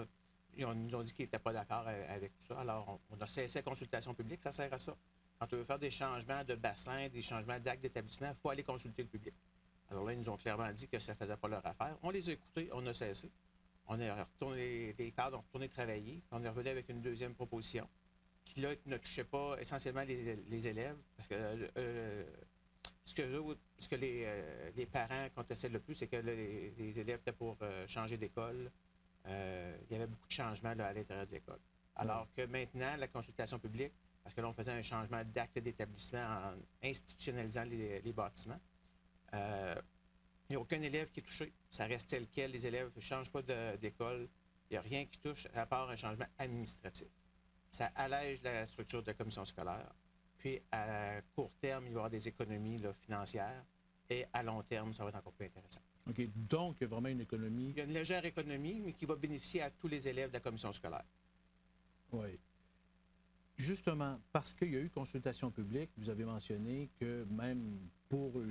Ils nous ont dit qu'ils n'étaient pas d'accord avec tout ça. Alors, on a cessé la consultation publique. Ça sert à ça. Quand on veut faire des changements de bassin, des changements d'actes d'établissement, il faut aller consulter le public. Alors là, ils nous ont clairement dit que ça ne faisait pas leur affaire. On les a écoutés, on a cessé. On a retourné les cadres, on a retourné travailler. On est revenu avec une deuxième proposition qui, là, ne touchait pas essentiellement les élèves. Parce que ce que les parents contestaient le plus, c'est que là, les élèves étaient pour changer d'école. Il y avait beaucoup de changements là, à l'intérieur de l'école. Alors que maintenant, la consultation publique, parce que là, on faisait un changement d'acte d'établissement en institutionnalisant les bâtiments. Il n'y a aucun élève qui est touché. Ça reste tel quel. Les élèves ne changent pas d'école. Il n'y a rien qui touche à part un changement administratif. Ça allège la structure de la commission scolaire. Puis, à court terme, il va y avoir des économies là, financières. Et à long terme, ça va être encore plus intéressant. OK. Donc, il y a vraiment une économie. Il y a une légère économie, mais qui va bénéficier à tous les élèves de la commission scolaire. Oui. Justement, parce qu'il y a eu consultation publique, vous avez mentionné que même pour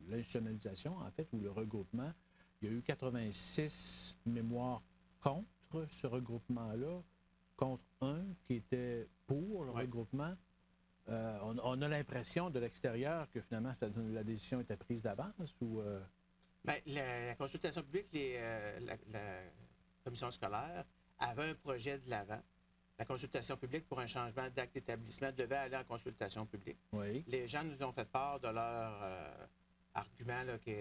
l'institutionnalisation, en fait, ou le regroupement, il y a eu 86 mémoires contre ce regroupement-là, contre un qui était pour le regroupement. On a l'impression de l'extérieur que finalement la décision était prise d'avance ou... Bien, la consultation publique, la commission scolaire avait un projet de l'avant. La consultation publique pour un changement d'acte d'établissement devait aller en consultation publique. Oui. Les gens nous ont fait part de leur argument là, qui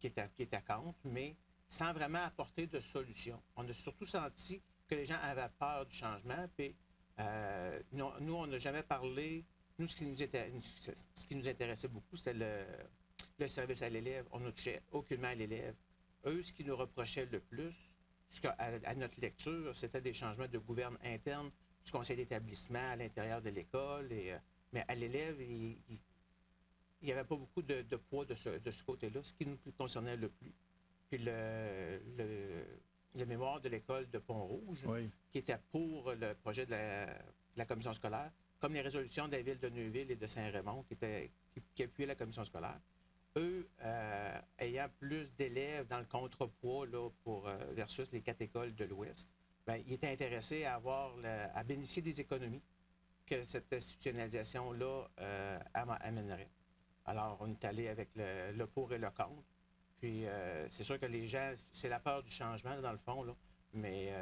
était contre, mais sans vraiment apporter de solution. On a surtout senti que les gens avaient peur du changement, puis nous, on n'a jamais parlé. Nous, ce qui nous intéressait beaucoup, c'était le service à l'élève. On ne touchait aucunement à l'élève. Eux, ce qui nous reprochaient le plus, à notre lecture, c'était des changements de gouverne interne du conseil d'établissement à l'intérieur de l'école. Mais à l'élève, il n'y avait pas beaucoup de poids de ce côté-là, ce qui nous concernait le plus. Puis le mémoire de l'école de Pont-Rouge, oui, qui était pour le projet de la commission scolaire, comme les résolutions des villes de Neuville et de Saint-Raymond qui appuyaient la commission scolaire, eux, ayant plus d'élèves dans le contrepoids là, versus les 4 écoles de l'Ouest, bien, ils étaient intéressés à bénéficier des économies que cette institutionnalisation-là amènerait. Alors, on est allé avec le pour et le contre. Puis, c'est sûr que les gens, c'est la peur du changement, là, dans le fond, là. Mais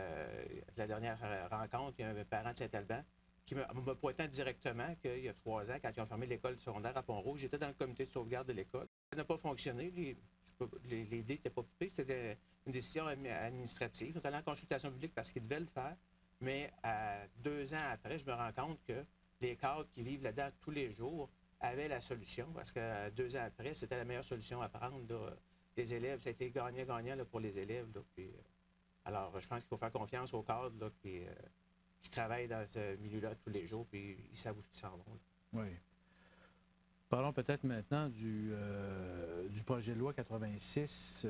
la dernière rencontre, il y a un parent de Saint-Alban qui m'a pointé directement qu'il y a 3 ans, quand ils ont fermé l'école secondaire à Pont-Rouge, j'étais dans le comité de sauvegarde de l'école. Ça n'a pas fonctionné. Les dés n'étaient pas pris. C'était une décision administrative. On est allé en consultation publique parce qu'ils devaient le faire. Mais 2 ans après, je me rends compte que les cadres qui vivent là-dedans tous les jours avaient la solution. Parce que 2 ans après, c'était la meilleure solution à prendre. Là. Les élèves, ça a été gagnant-gagnant pour les élèves. Là. Puis, alors, je pense qu'il faut faire confiance aux cadres là, qui travaillent dans ce milieu-là tous les jours, puis ils savent où ils s'en vont. Là. Oui. Parlons peut-être maintenant du projet de loi 86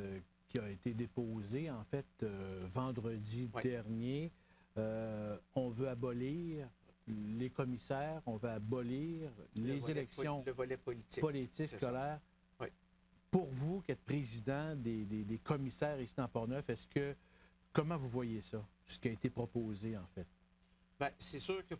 qui a été déposé, en fait, vendredi dernier. On veut abolir les commissaires, on veut abolir les élections le volet politique scolaires. Oui. Pour vous, qui êtes président des commissaires ici dans Portneuf, comment vous voyez ça, ce qui a été proposé, en fait? Bien, c'est sûr que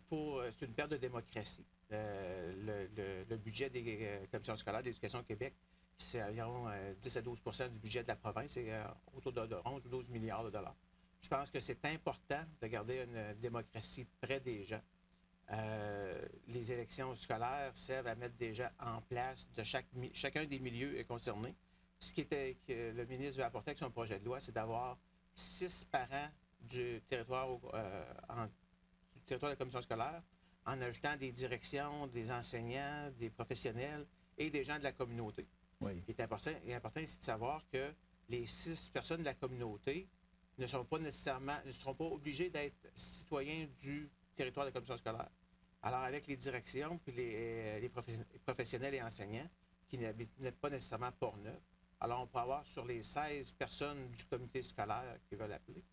c'est une perte de démocratie. Le budget des commissions scolaires d'éducation au Québec, c'est environ 10 à 12 du budget de la province, c'est autour de 11 ou 12 milliards de dollars. Je pense que c'est important de garder une démocratie près des gens. Les élections scolaires servent à mettre des gens en place de chacun des milieux concernés. Ce que le ministre veut apporter avec son projet de loi, c'est d'avoir 6 parents du territoire de la commission scolaire, en ajoutant des directions, des enseignants, des professionnels et des gens de la communauté. Oui. Il est important ici de savoir que les 6 personnes de la communauté ne seront pas obligés d'être citoyens du territoire de la commission scolaire. Alors, avec les directions puis les professionnels et enseignants qui n'habitent pas nécessairement Portneuf, alors on peut avoir sur les 16 personnes du comité scolaire qui veulent appeler,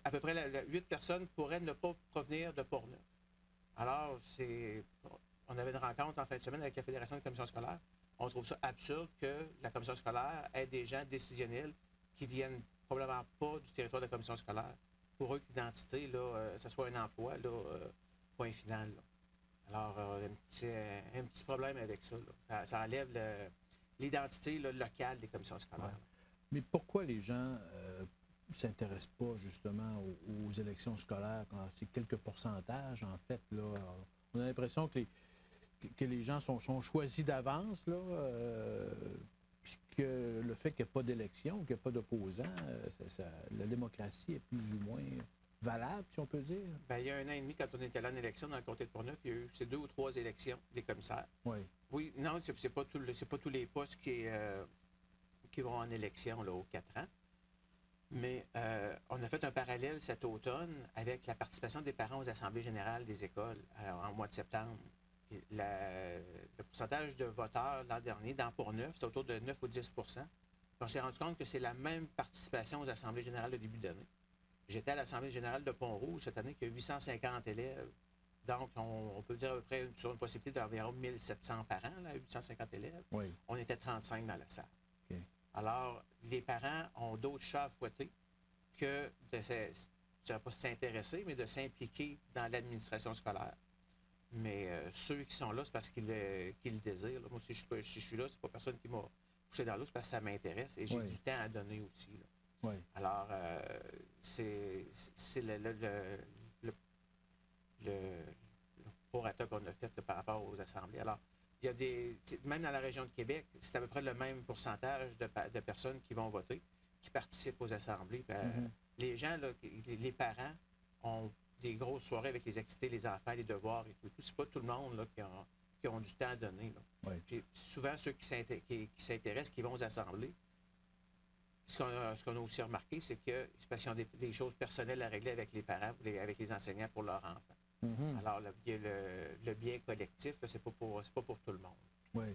à peu près 8 personnes pourraient ne pas provenir de Portneuf. Alors, on avait une rencontre en fin de semaine avec la Fédération des commissions scolaires. On trouve ça absurde que la commission scolaire ait des gens décisionnels qui viennent probablement pas du territoire de la commission scolaire. Pour eux, que l'identité, ça soit un emploi, point final. Là. Alors, un petit problème avec ça. Ça enlève l'identité locale des commissions scolaires. Ouais. Mais pourquoi les gens ne s'intéressent pas justement aux élections scolaires quand c'est quelques pourcentages, en fait? Là, on a l'impression que les gens sont choisis d'avance, là, puis que le fait qu'il n'y ait pas d'élection, qu'il n'y ait pas d'opposants, la démocratie est plus ou moins valable, si on peut dire. Bien, il y a 1 an et demi, quand on était allé en élection dans le comté de Portneuf, il y a eu 2 ou 3 élections des commissaires. Oui. Oui, non, c'est pas tous les postes qui vont en élection là, aux 4 ans. Mais on a fait un parallèle cet automne avec la participation des parents aux assemblées générales des écoles en mois de septembre. Le pourcentage de voteurs l'an dernier dans Port-Neuf, c'est autour de 9 ou 10 Puis on s'est rendu compte que c'est la même participation aux assemblées générales de début d'année. J'étais à l'Assemblée générale de Pont-Rouge cette année, qui a 850 élèves. Donc, on peut dire à peu près sur une possibilité d'environ 1700 parents, là, 850 élèves. Oui. On était 35 dans la salle. OK. Alors, les parents ont d'autres chats à fouetter que de je dirais pas s'intéresser, mais de s'impliquer dans l'administration scolaire. Mais ceux qui sont là, c'est parce qu'ils le désirent. Là. Moi, si je suis là, c'est pas personne qui m'a poussé dans l'eau, c'est parce que ça m'intéresse et j'ai du temps à donner aussi. Là. Oui. Alors, c'est le prorata qu'on a fait là, par rapport aux assemblées. Alors, il y a même dans la région de Québec, c'est à peu près le même pourcentage de personnes qui vont voter, qui participent aux assemblées. Puis, les gens, là, les parents ont des grosses soirées avec les activités, les enfants, les devoirs et tout. C'est pas tout le monde là, qui ont du temps à donner. Là. Oui. Puis, souvent, ceux qui s'intéressent, qui vont aux assemblées, ce qu'on a aussi remarqué, c'est que c'est parce qu'ils ont des choses personnelles à régler avec les parents, avec les enseignants pour leurs enfants. Alors, le bien collectif, c'est pas pour tout le monde. Oui.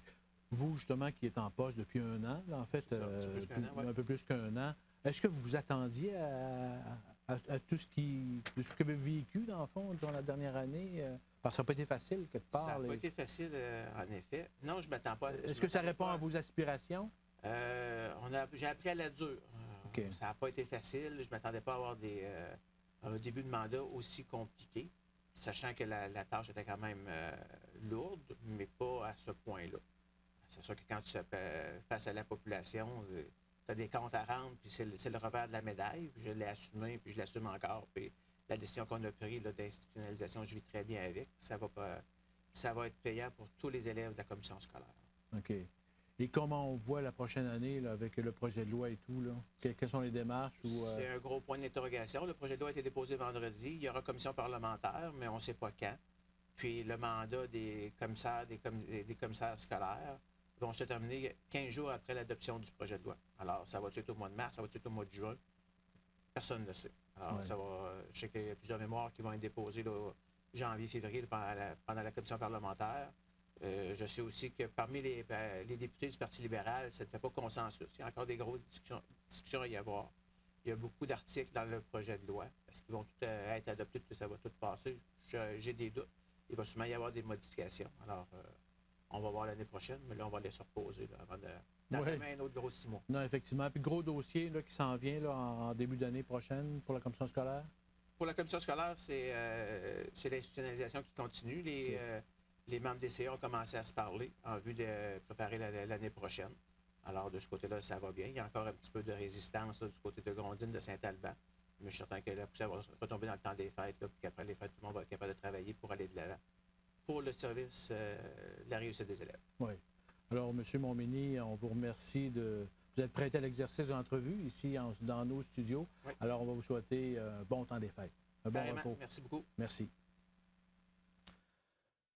Vous, justement, qui êtes en poste depuis un an, là, en fait, un peu plus qu'un an, est-ce que vous vous attendiez à tout ce que vous avez vécu, dans le fond, durant la dernière année? Parce que ça n'a pas été facile, quelque part. Ça n'a pas été facile, en effet. Non, je ne m'attends pas. Est-ce que ça répond à vos aspirations? J'ai appris à la dure. OK. Ça n'a pas été facile. Je ne m'attendais pas à avoir un début de mandat aussi compliqué, sachant que la tâche était quand même lourde, mais pas à ce point-là. C'est sûr que quand tu fais face à la population, tu as des comptes à rendre, puis c'est le revers de la médaille. Puis je l'ai assumé, puis je l'assume encore. Puis la décision qu'on a prise d'institutionnalisation, je vis très bien avec. Ça va être payant pour tous les élèves de la commission scolaire. OK. Et comment on voit la prochaine année là, avec le projet de loi et tout? Là? Quelles sont les démarches? C'est un gros point d'interrogation. Le projet de loi a été déposé vendredi. Il y aura commission parlementaire, mais on ne sait pas quand. Puis le mandat des commissaires scolaires vont se terminer 15 jours après l'adoption du projet de loi. Alors, ça va être au mois de mars, ça va être au mois de juin. Personne ne le sait. Alors, je sais qu'il y a plusieurs mémoires qui vont être déposées là, janvier, février pendant la commission parlementaire. Je sais aussi que parmi les députés du Parti libéral, ça ne fait pas consensus. Il y a encore des grosses discussions à y avoir. Il y a beaucoup d'articles dans le projet de loi. Est-ce qu'ils vont tous être adoptés, que ça va tout passer? J'ai des doutes. Il va sûrement y avoir des modifications. Alors, on va voir l'année prochaine, mais là, on va les se reposer là, avant d'entamer un autre gros 6 mois. Non, effectivement. Puis gros dossier là, qui s'en vient là, en début d'année prochaine pour la commission scolaire? Pour la commission scolaire, c'est l'institutionnalisation qui continue. Les membres des CA ont commencé à se parler en vue de préparer l'année prochaine. Alors, de ce côté-là, ça va bien. Il y a encore un petit peu de résistance là, du côté de Grondines, de Saint-Alban. Mais je suis certain que la poussière va retomber dans le temps des fêtes, là, puis qu'après les fêtes, tout le monde va être capable de travailler pour aller de l'avant. Pour le service de la réussite des élèves. Oui. Alors, M. Montminy, on vous remercie de vous être prêté à l'exercice de l'entrevue ici dans nos studios. Oui. Alors, on va vous souhaiter un bon temps des fêtes. Un bon repos. Merci beaucoup. Merci.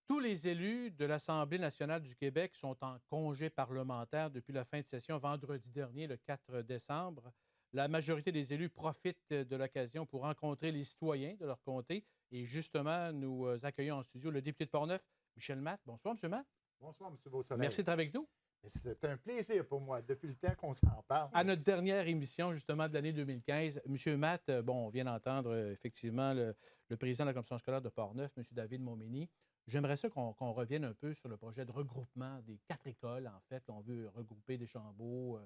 Tous les élus de l'Assemblée nationale du Québec sont en congé parlementaire depuis la fin de session vendredi dernier, le 4 décembre. La majorité des élus profitent de l'occasion pour rencontrer les citoyens de leur comté. Et justement, nous accueillons en studio le député de Portneuf, Michel Matte. Bonsoir, M. Matte. Bonsoir, M. Beausoleil. Merci d'être avec nous. C'est un plaisir pour moi, depuis le temps qu'on s'en parle. À notre dernière émission, justement, de l'année 2015, M. Matte, on vient d'entendre effectivement le président de la commission scolaire de Portneuf, M. David Montminy. J'aimerais ça qu'on revienne un peu sur le projet de regroupement des 4 écoles, en fait. On veut regrouper Deschambault,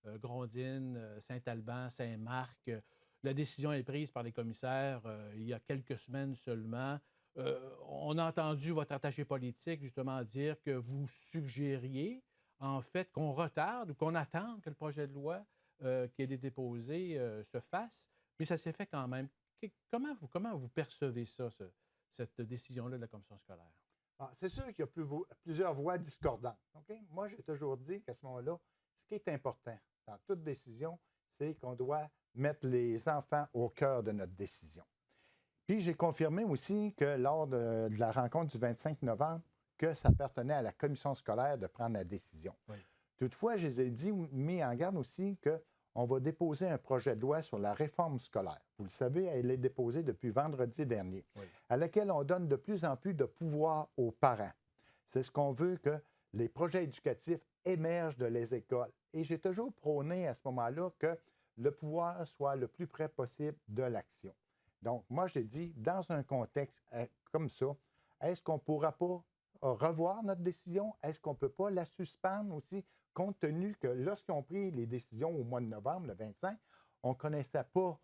Grondines, Saint-Alban, Saint-Marc. La décision est prise par les commissaires il y a quelques semaines seulement. On a entendu votre attaché politique justement dire que vous suggériez, en fait, qu'on retarde ou qu'on attende que le projet de loi qui a été déposé se fasse. Mais ça s'est fait quand même. Comment vous percevez ça, cette décision-là de la commission scolaire? C'est sûr qu'il y a plusieurs voix discordantes. Okay? Moi, j'ai toujours dit qu'à ce moment-là, ce qui est important dans toute décision, c'est qu'on doit mettre les enfants au cœur de notre décision. Puis, j'ai confirmé aussi que lors de la rencontre du 25 novembre, que ça appartenait à la commission scolaire de prendre la décision. Oui. Toutefois, je les ai dit, mis en garde aussi qu'on va déposer un projet de loi sur la réforme scolaire. Vous le savez, elle est déposée depuis vendredi dernier, oui, à laquelle on donne de plus en plus de pouvoir aux parents. C'est ce qu'on veut, que les projets éducatifs émergent de les écoles. Et j'ai toujours prôné à ce moment-là que le pouvoir soit le plus près possible de l'action. Donc, moi, j'ai dit, dans un contexte comme ça, est-ce qu'on ne pourra pas revoir notre décision? Est-ce qu'on ne peut pas la suspendre aussi, compte tenu que lorsqu'ils ont pris les décisions au mois de novembre, le 25, on ne connaissait pas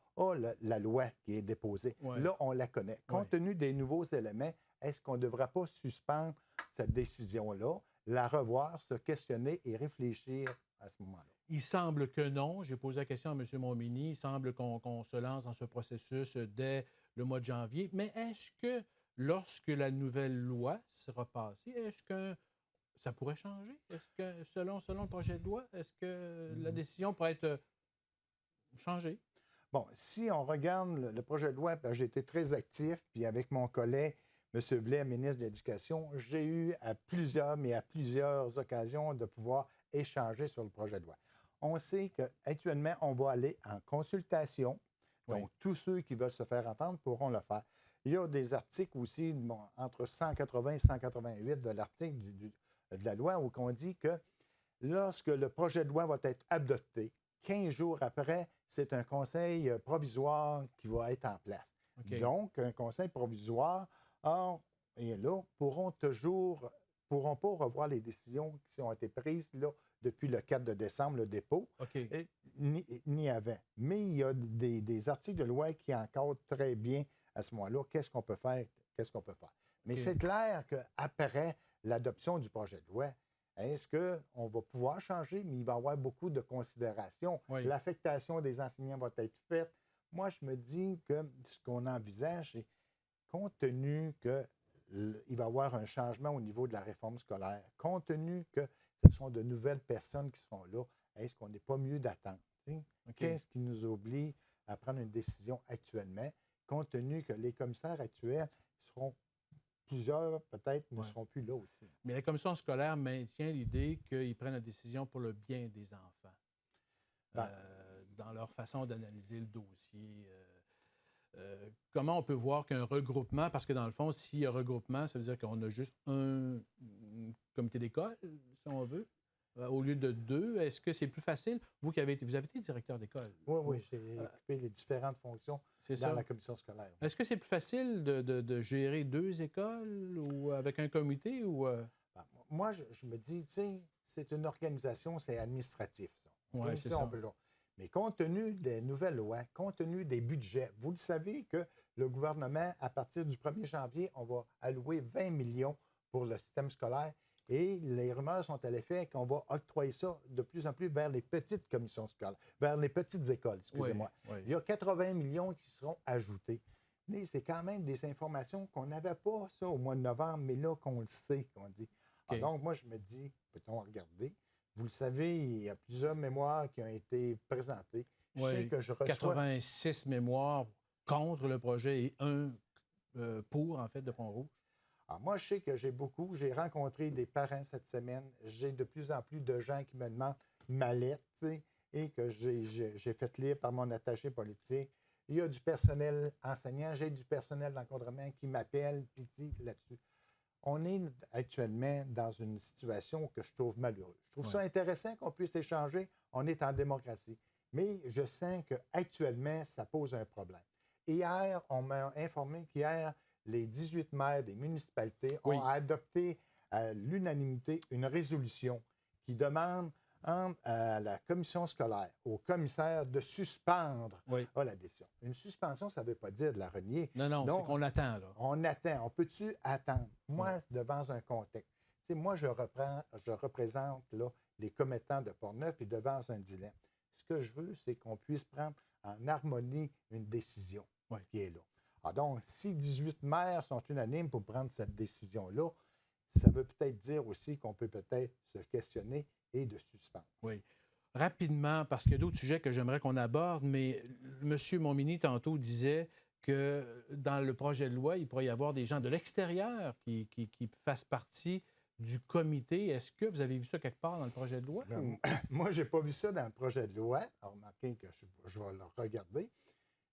la loi qui est déposée. Ouais. Là, on la connaît. Compte tenu des nouveaux éléments, est-ce qu'on ne devrait pas suspendre cette décision-là, la revoir, se questionner et réfléchir à ce moment-là? Il semble que non. J'ai posé la question à M. Montminy. Il semble qu'on se lance dans ce processus dès le mois de janvier. Mais est-ce que lorsque la nouvelle loi sera passée, est-ce que ça pourrait changer? Est-ce que, selon le projet de loi, est-ce que la décision pourrait être changée? Bon, si on regarde le projet de loi, j'ai été très actif, puis avec mon collègue, M. Blais, ministre de l'Éducation, j'ai eu à plusieurs occasions de pouvoir échanger sur le projet de loi. On sait qu'actuellement, on va aller en consultation. Donc, tous ceux qui veulent se faire entendre pourront le faire. Il y a des articles aussi, entre 180 et 188 de l'article de la loi, où on dit que lorsque le projet de loi va être adopté, 15 jours après, c'est un conseil provisoire qui va être en place. OK. Donc, un conseil provisoire, et là, pourront pas revoir les décisions qui ont été prises là, depuis le 4 de décembre, le dépôt, OK. ni avant. Mais il y a des articles de loi qui encadrent très bien à ce moment-là qu'est-ce qu'on peut faire, qu'est-ce qu'on peut faire. Mais OK. c'est clair qu'après l'adoption du projet de loi, est-ce qu'on va pouvoir changer, mais il va y avoir beaucoup de considérations. Oui. L'affectation des enseignants va être faite. Moi, je me dis que ce qu'on envisage, c'est compte tenu qu'il va y avoir un changement au niveau de la réforme scolaire, compte tenu que ce sont de nouvelles personnes qui seront là, est-ce qu'on n'est pas mieux d'attendre? OK. Qu'est-ce qui nous oblige à prendre une décision actuellement, compte tenu que les commissaires actuels seront plusieurs, peut-être, ne seront plus là aussi. Mais la commission scolaire maintient l'idée qu'ils prennent la décision pour le bien des enfants dans leur façon d'analyser le dossier. Comment on peut voir qu'un regroupement, parce que dans le fond, s'il y a regroupement, ça veut dire qu'on a juste un comité d'école, si on veut, au lieu de deux. Est-ce que c'est plus facile? Vous avez été directeur d'école. Oui, j'ai occupé les différentes fonctions dans la commission scolaire. Est-ce que c'est plus facile de gérer deux écoles ou avec un comité? Ou, Moi, je me dis, tu sais, c'est une organisation, c'est administratif, ça. Oui, c'est ça. Mais compte tenu des nouvelles lois, compte tenu des budgets, vous le savez que le gouvernement, à partir du 1er janvier, on va allouer 20 millions pour le système scolaire et les rumeurs sont à l'effet qu'on va octroyer ça de plus en plus vers les petites commissions scolaires, vers les petites écoles, excusez-moi. Oui. Il y a 80 millions qui seront ajoutés. Mais c'est quand même des informations qu'on n'avait pas ça au mois de novembre, mais là qu'on le sait, qu'on dit. Okay. Donc, moi, je me dis, peut-on regarder? Vous le savez, il y a plusieurs mémoires qui ont été présentées. Je sais que je reçois 86 mémoires contre le projet et un pour, en fait, de Pont-Rouge. Alors, moi, je sais que j'ai rencontré des parents cette semaine. J'ai de plus en plus de gens qui me demandent ma lettre, et que j'ai fait lire par mon attaché politique. Il y a du personnel enseignant, j'ai du personnel d'encadrement qui m'appelle, puis là-dessus. On est actuellement dans une situation que je trouve malheureuse. Je trouve ça intéressant qu'on puisse échanger. On est en démocratie. Mais je sens qu'actuellement, ça pose un problème. Hier, on m'a informé qu'hier, les 18 maires des municipalités ont adopté à l'unanimité une résolution qui demande à la commission scolaire, au commissaire, de suspendre la décision. Une suspension, ça ne veut pas dire de la renier. Non, c'est qu'on attend. Là. On attend. On peut-tu attendre? Moi, devant un contexte, moi, je représente là, les commettants de Portneuf et devant un dilemme. Ce que je veux, c'est qu'on puisse prendre en harmonie une décision qui est là. Alors donc, si 18 maires sont unanimes pour prendre cette décision-là, ça veut peut-être dire aussi qu'on peut peut-être se questionner et de suspendre. Oui. Rapidement, parce qu'il y a d'autres sujets que j'aimerais qu'on aborde, mais M. Montminy, tantôt, disait que dans le projet de loi, il pourrait y avoir des gens de l'extérieur qui fassent partie du comité. Est-ce que vous avez vu ça quelque part dans le projet de loi? Moi, je n'ai pas vu ça dans le projet de loi. Alors, remarquez que je vais le regarder.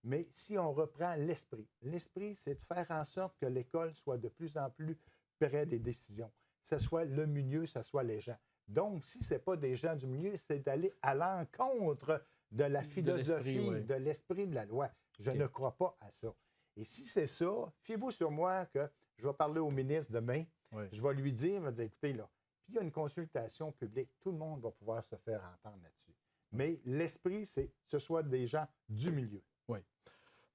Mais si on reprend l'esprit, c'est de faire en sorte que l'école soit de plus en plus près des décisions. ce soit le milieu, ce soit les gens. Donc, si ce n'est pas des gens du milieu, c'est d'aller à l'encontre de la philosophie, de l'esprit de la loi. Je ne crois pas à ça. Et si c'est ça, fiez-vous sur moi que je vais parler au ministre demain. Je vais lui dire, il va dire, écoutez, là, puis il y a une consultation publique. Tout le monde va pouvoir se faire entendre là-dessus. Mais l'esprit, c'est que ce soit des gens du milieu. Oui.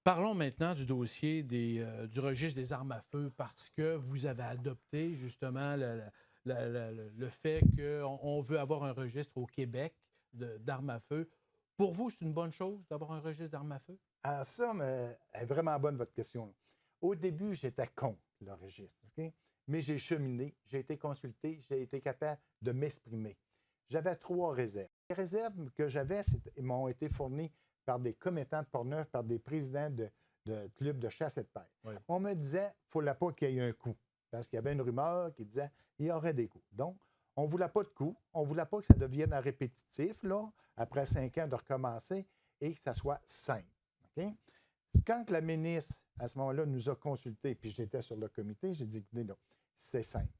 Parlons maintenant du dossier du registre des armes à feu parce que vous avez adopté justement le fait qu'on veut avoir un registre au Québec d'armes à feu. Pour vous, c'est une bonne chose d'avoir un registre d'armes à feu? Ah, ça, mais elle est vraiment bonne, votre question. Au début, j'étais contre le registre, OK? Mais j'ai cheminé, j'ai été consulté, j'ai été capable de m'exprimer. J'avais 3 réserves. Les réserves que j'avais m'ont été fournies par des commettants de Portneuf, par des présidents de clubs de chasse et de pêche. Oui. On me disait, il ne fallait pas qu'il y ait un coup, parce qu'il y avait une rumeur qui disait qu'il y aurait des coups. Donc, on ne voulait pas de coups, on ne voulait pas que ça devienne un répétitif, là, après 5 ans de recommencer, et que ça soit simple. OK? Quand la ministre, à ce moment-là, nous a consultés, puis j'étais sur le comité, j'ai dit, écoutez, non, c'est simple.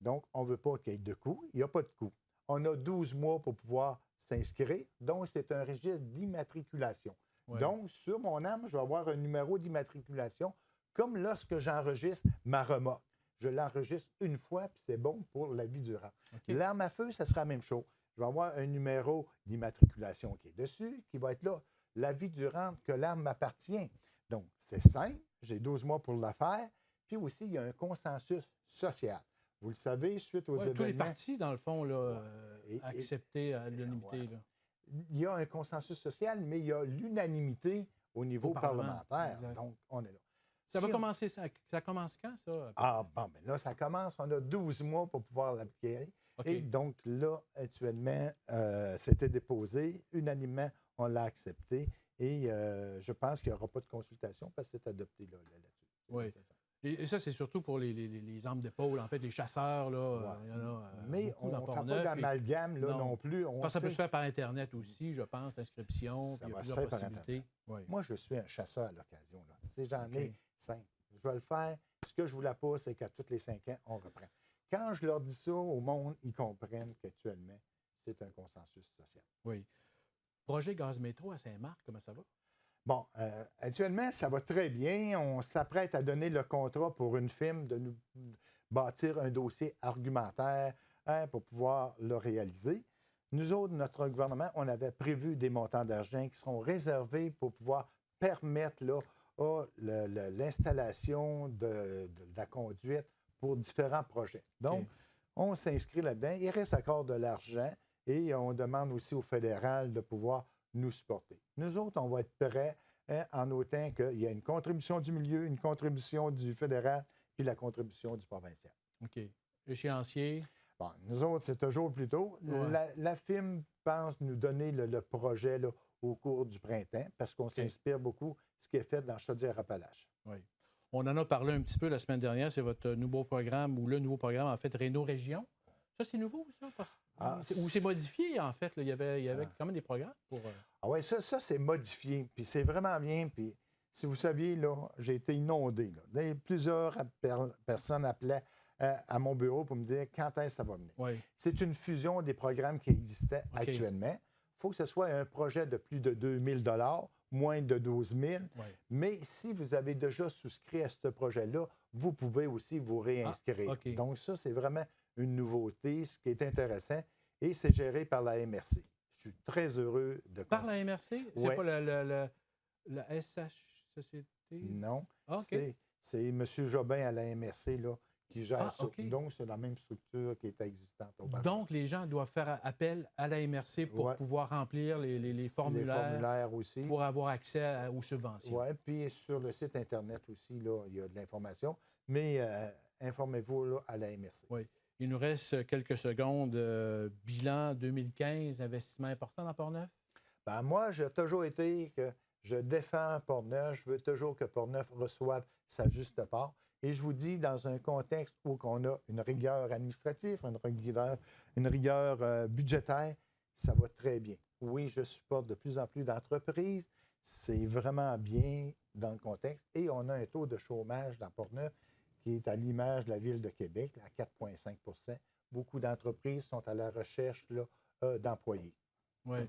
Donc, on ne veut pas qu'il y ait de coups, il n'y a pas de coups. On a 12 mois pour pouvoir s'inscrire, donc c'est un registre d'immatriculation. Ouais. Donc, sur mon arme, je vais avoir un numéro d'immatriculation, comme lorsque j'enregistre ma remorque. Je l'enregistre une fois, puis c'est bon pour la vie durable. Okay. L'arme à feu, ça sera la même chose. Je vais avoir un numéro d'immatriculation qui est dessus, qui va être là, la vie durante que l'arme m'appartient. Donc, c'est simple, j'ai 12 mois pour le faire. Puis aussi, il y a un consensus social. Vous le savez, suite aux événements... Tous les partis, dans le fond, là, acceptés à l'unanimité. Ouais. Il y a un consensus social, mais il y a l'unanimité au niveau parlementaire. Exact. Donc, on est là. Ça va commencer, ça commence quand, ça? Ah, bon, bien là, ça commence. On a 12 mois pour pouvoir l'appliquer. Okay. Et donc, là, actuellement, c'était déposé. Unanimement, on l'a accepté. Et je pense qu'il n'y aura pas de consultation parce que c'est adopté là-dessus. Oui. Et ça, c'est surtout pour les armes d'épaule, en fait, les chasseurs. Là, il y en a, mais on ne fera pas d'amalgame non plus. Ça peut se faire par Internet aussi, je pense, l'inscription. Ça puis il y a va se plusieurs faire par possibilités. Internet. Oui. Moi, je suis un chasseur à l'occasion. J'en ai 5. Je vais le faire. Ce que je ne voulais pas, c'est qu'à tous les 5 ans, on reprend. Quand je leur dis ça au monde, ils comprennent qu'actuellement, c'est un consensus social. Oui. Projet Gaz Métro à Saint-Marc, comment ça va? Bon, actuellement, ça va très bien. On s'apprête à donner le contrat pour une firme de nous bâtir un dossier argumentaire pour pouvoir le réaliser. Nous autres, notre gouvernement, on avait prévu des montants d'argent qui seront réservés pour pouvoir permettre l'installation de la conduite pour différents projets. Donc, on s'inscrit là-dedans. Il reste encore de l'argent et on demande aussi au fédéral de pouvoir nous supporter. Nous autres, on va être prêts en autant qu'il y a une contribution du milieu, une contribution du fédéral, puis la contribution du provincial. OK. Échéancier? Bon, nous autres, c'est toujours plus tôt. Ouais. La FIM pense nous donner le projet là, au cours du printemps parce qu'on s'inspire beaucoup de ce qui est fait dans Chaudière-Appalaches. Oui. On en a parlé un petit peu la semaine dernière. C'est votre nouveau programme, ou le nouveau programme, en fait, Réno-Région. Ça, c'est nouveau, ça? Ou c'est modifié, en fait? Là. Il y avait quand même des programmes pour... Ah oui, ça c'est modifié. Puis c'est vraiment bien. Puis si vous saviez, là, j'ai été inondé. Là. Plusieurs personnes appelaient à mon bureau pour me dire quand est-ce que ça va venir. Oui. C'est une fusion des programmes qui existaient actuellement. Il faut que ce soit un projet de plus de 2 000 moins de 12 000 Mais si vous avez déjà souscrit à ce projet-là, vous pouvez aussi vous réinscrire. Donc ça, c'est vraiment une nouveauté, ce qui est intéressant. Et c'est géré par la MRC. Je suis très heureux de... Par la MRC? C'est pas la SHCT? Non. Okay. C'est M. Jobin à la MRC là, qui gère ça. Okay. Donc, c'est la même structure qui était existante auparavant. Donc, les gens doivent faire appel à la MRC pour pouvoir remplir les formulaires. Les formulaires aussi. Pour avoir accès aux subventions. Oui, puis sur le site Internet aussi, là, il y a de l'information. Mais informez-vous là, à la MRC. Oui. Il nous reste quelques secondes. Bilan 2015, investissement important dans Portneuf? Ben, moi, j'ai toujours été que je défends Portneuf. Je veux toujours que Portneuf reçoive sa juste part. Et je vous dis, dans un contexte où on a une rigueur administrative, une rigueur budgétaire, ça va très bien. Oui, je supporte de plus en plus d'entreprises. C'est vraiment bien dans le contexte. Et on a un taux de chômage dans Portneuf qui est à l'image de la Ville de Québec, à 4,5 %. Beaucoup d'entreprises sont à la recherche là, d'employés. Oui.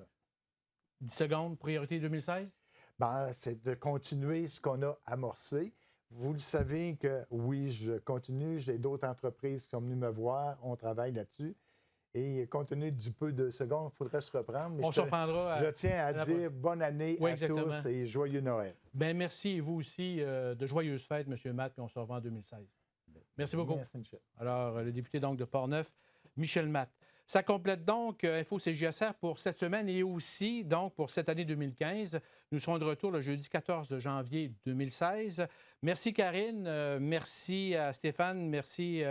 10 secondes, priorité 2016? Ben, c'est de continuer ce qu'on a amorcé. Vous le savez que oui, je continue. J'ai d'autres entreprises qui sont venues me voir. On travaille là-dessus. Et compte tenu du peu de secondes, il faudrait se reprendre. Mais On se reprendra. je tiens à dire bonne année à tous et joyeux Noël. Bien, merci et vous aussi. De joyeuses fêtes, M. Matt, puis on se revoit en 2016. Merci beaucoup. Merci, Michel. Alors, le député donc de Portneuf, Michel Matt. Ça complète donc Info CJSR pour cette semaine et aussi donc pour cette année 2015. Nous serons de retour le jeudi 14 janvier 2016. Merci Karine, merci à Stéphane, merci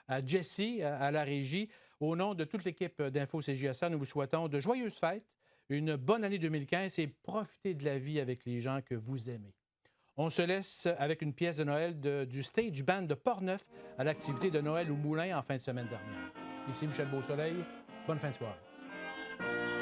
à Jessie, à la régie. Au nom de toute l'équipe d'Info CJSR, nous vous souhaitons de joyeuses fêtes, une bonne année 2015 et profitez de la vie avec les gens que vous aimez. On se laisse avec une pièce de Noël du Stage Band de Portneuf à l'activité de Noël au Moulin en fin de semaine dernière. Ici Michel Beausoleil. Bonne fin de soirée.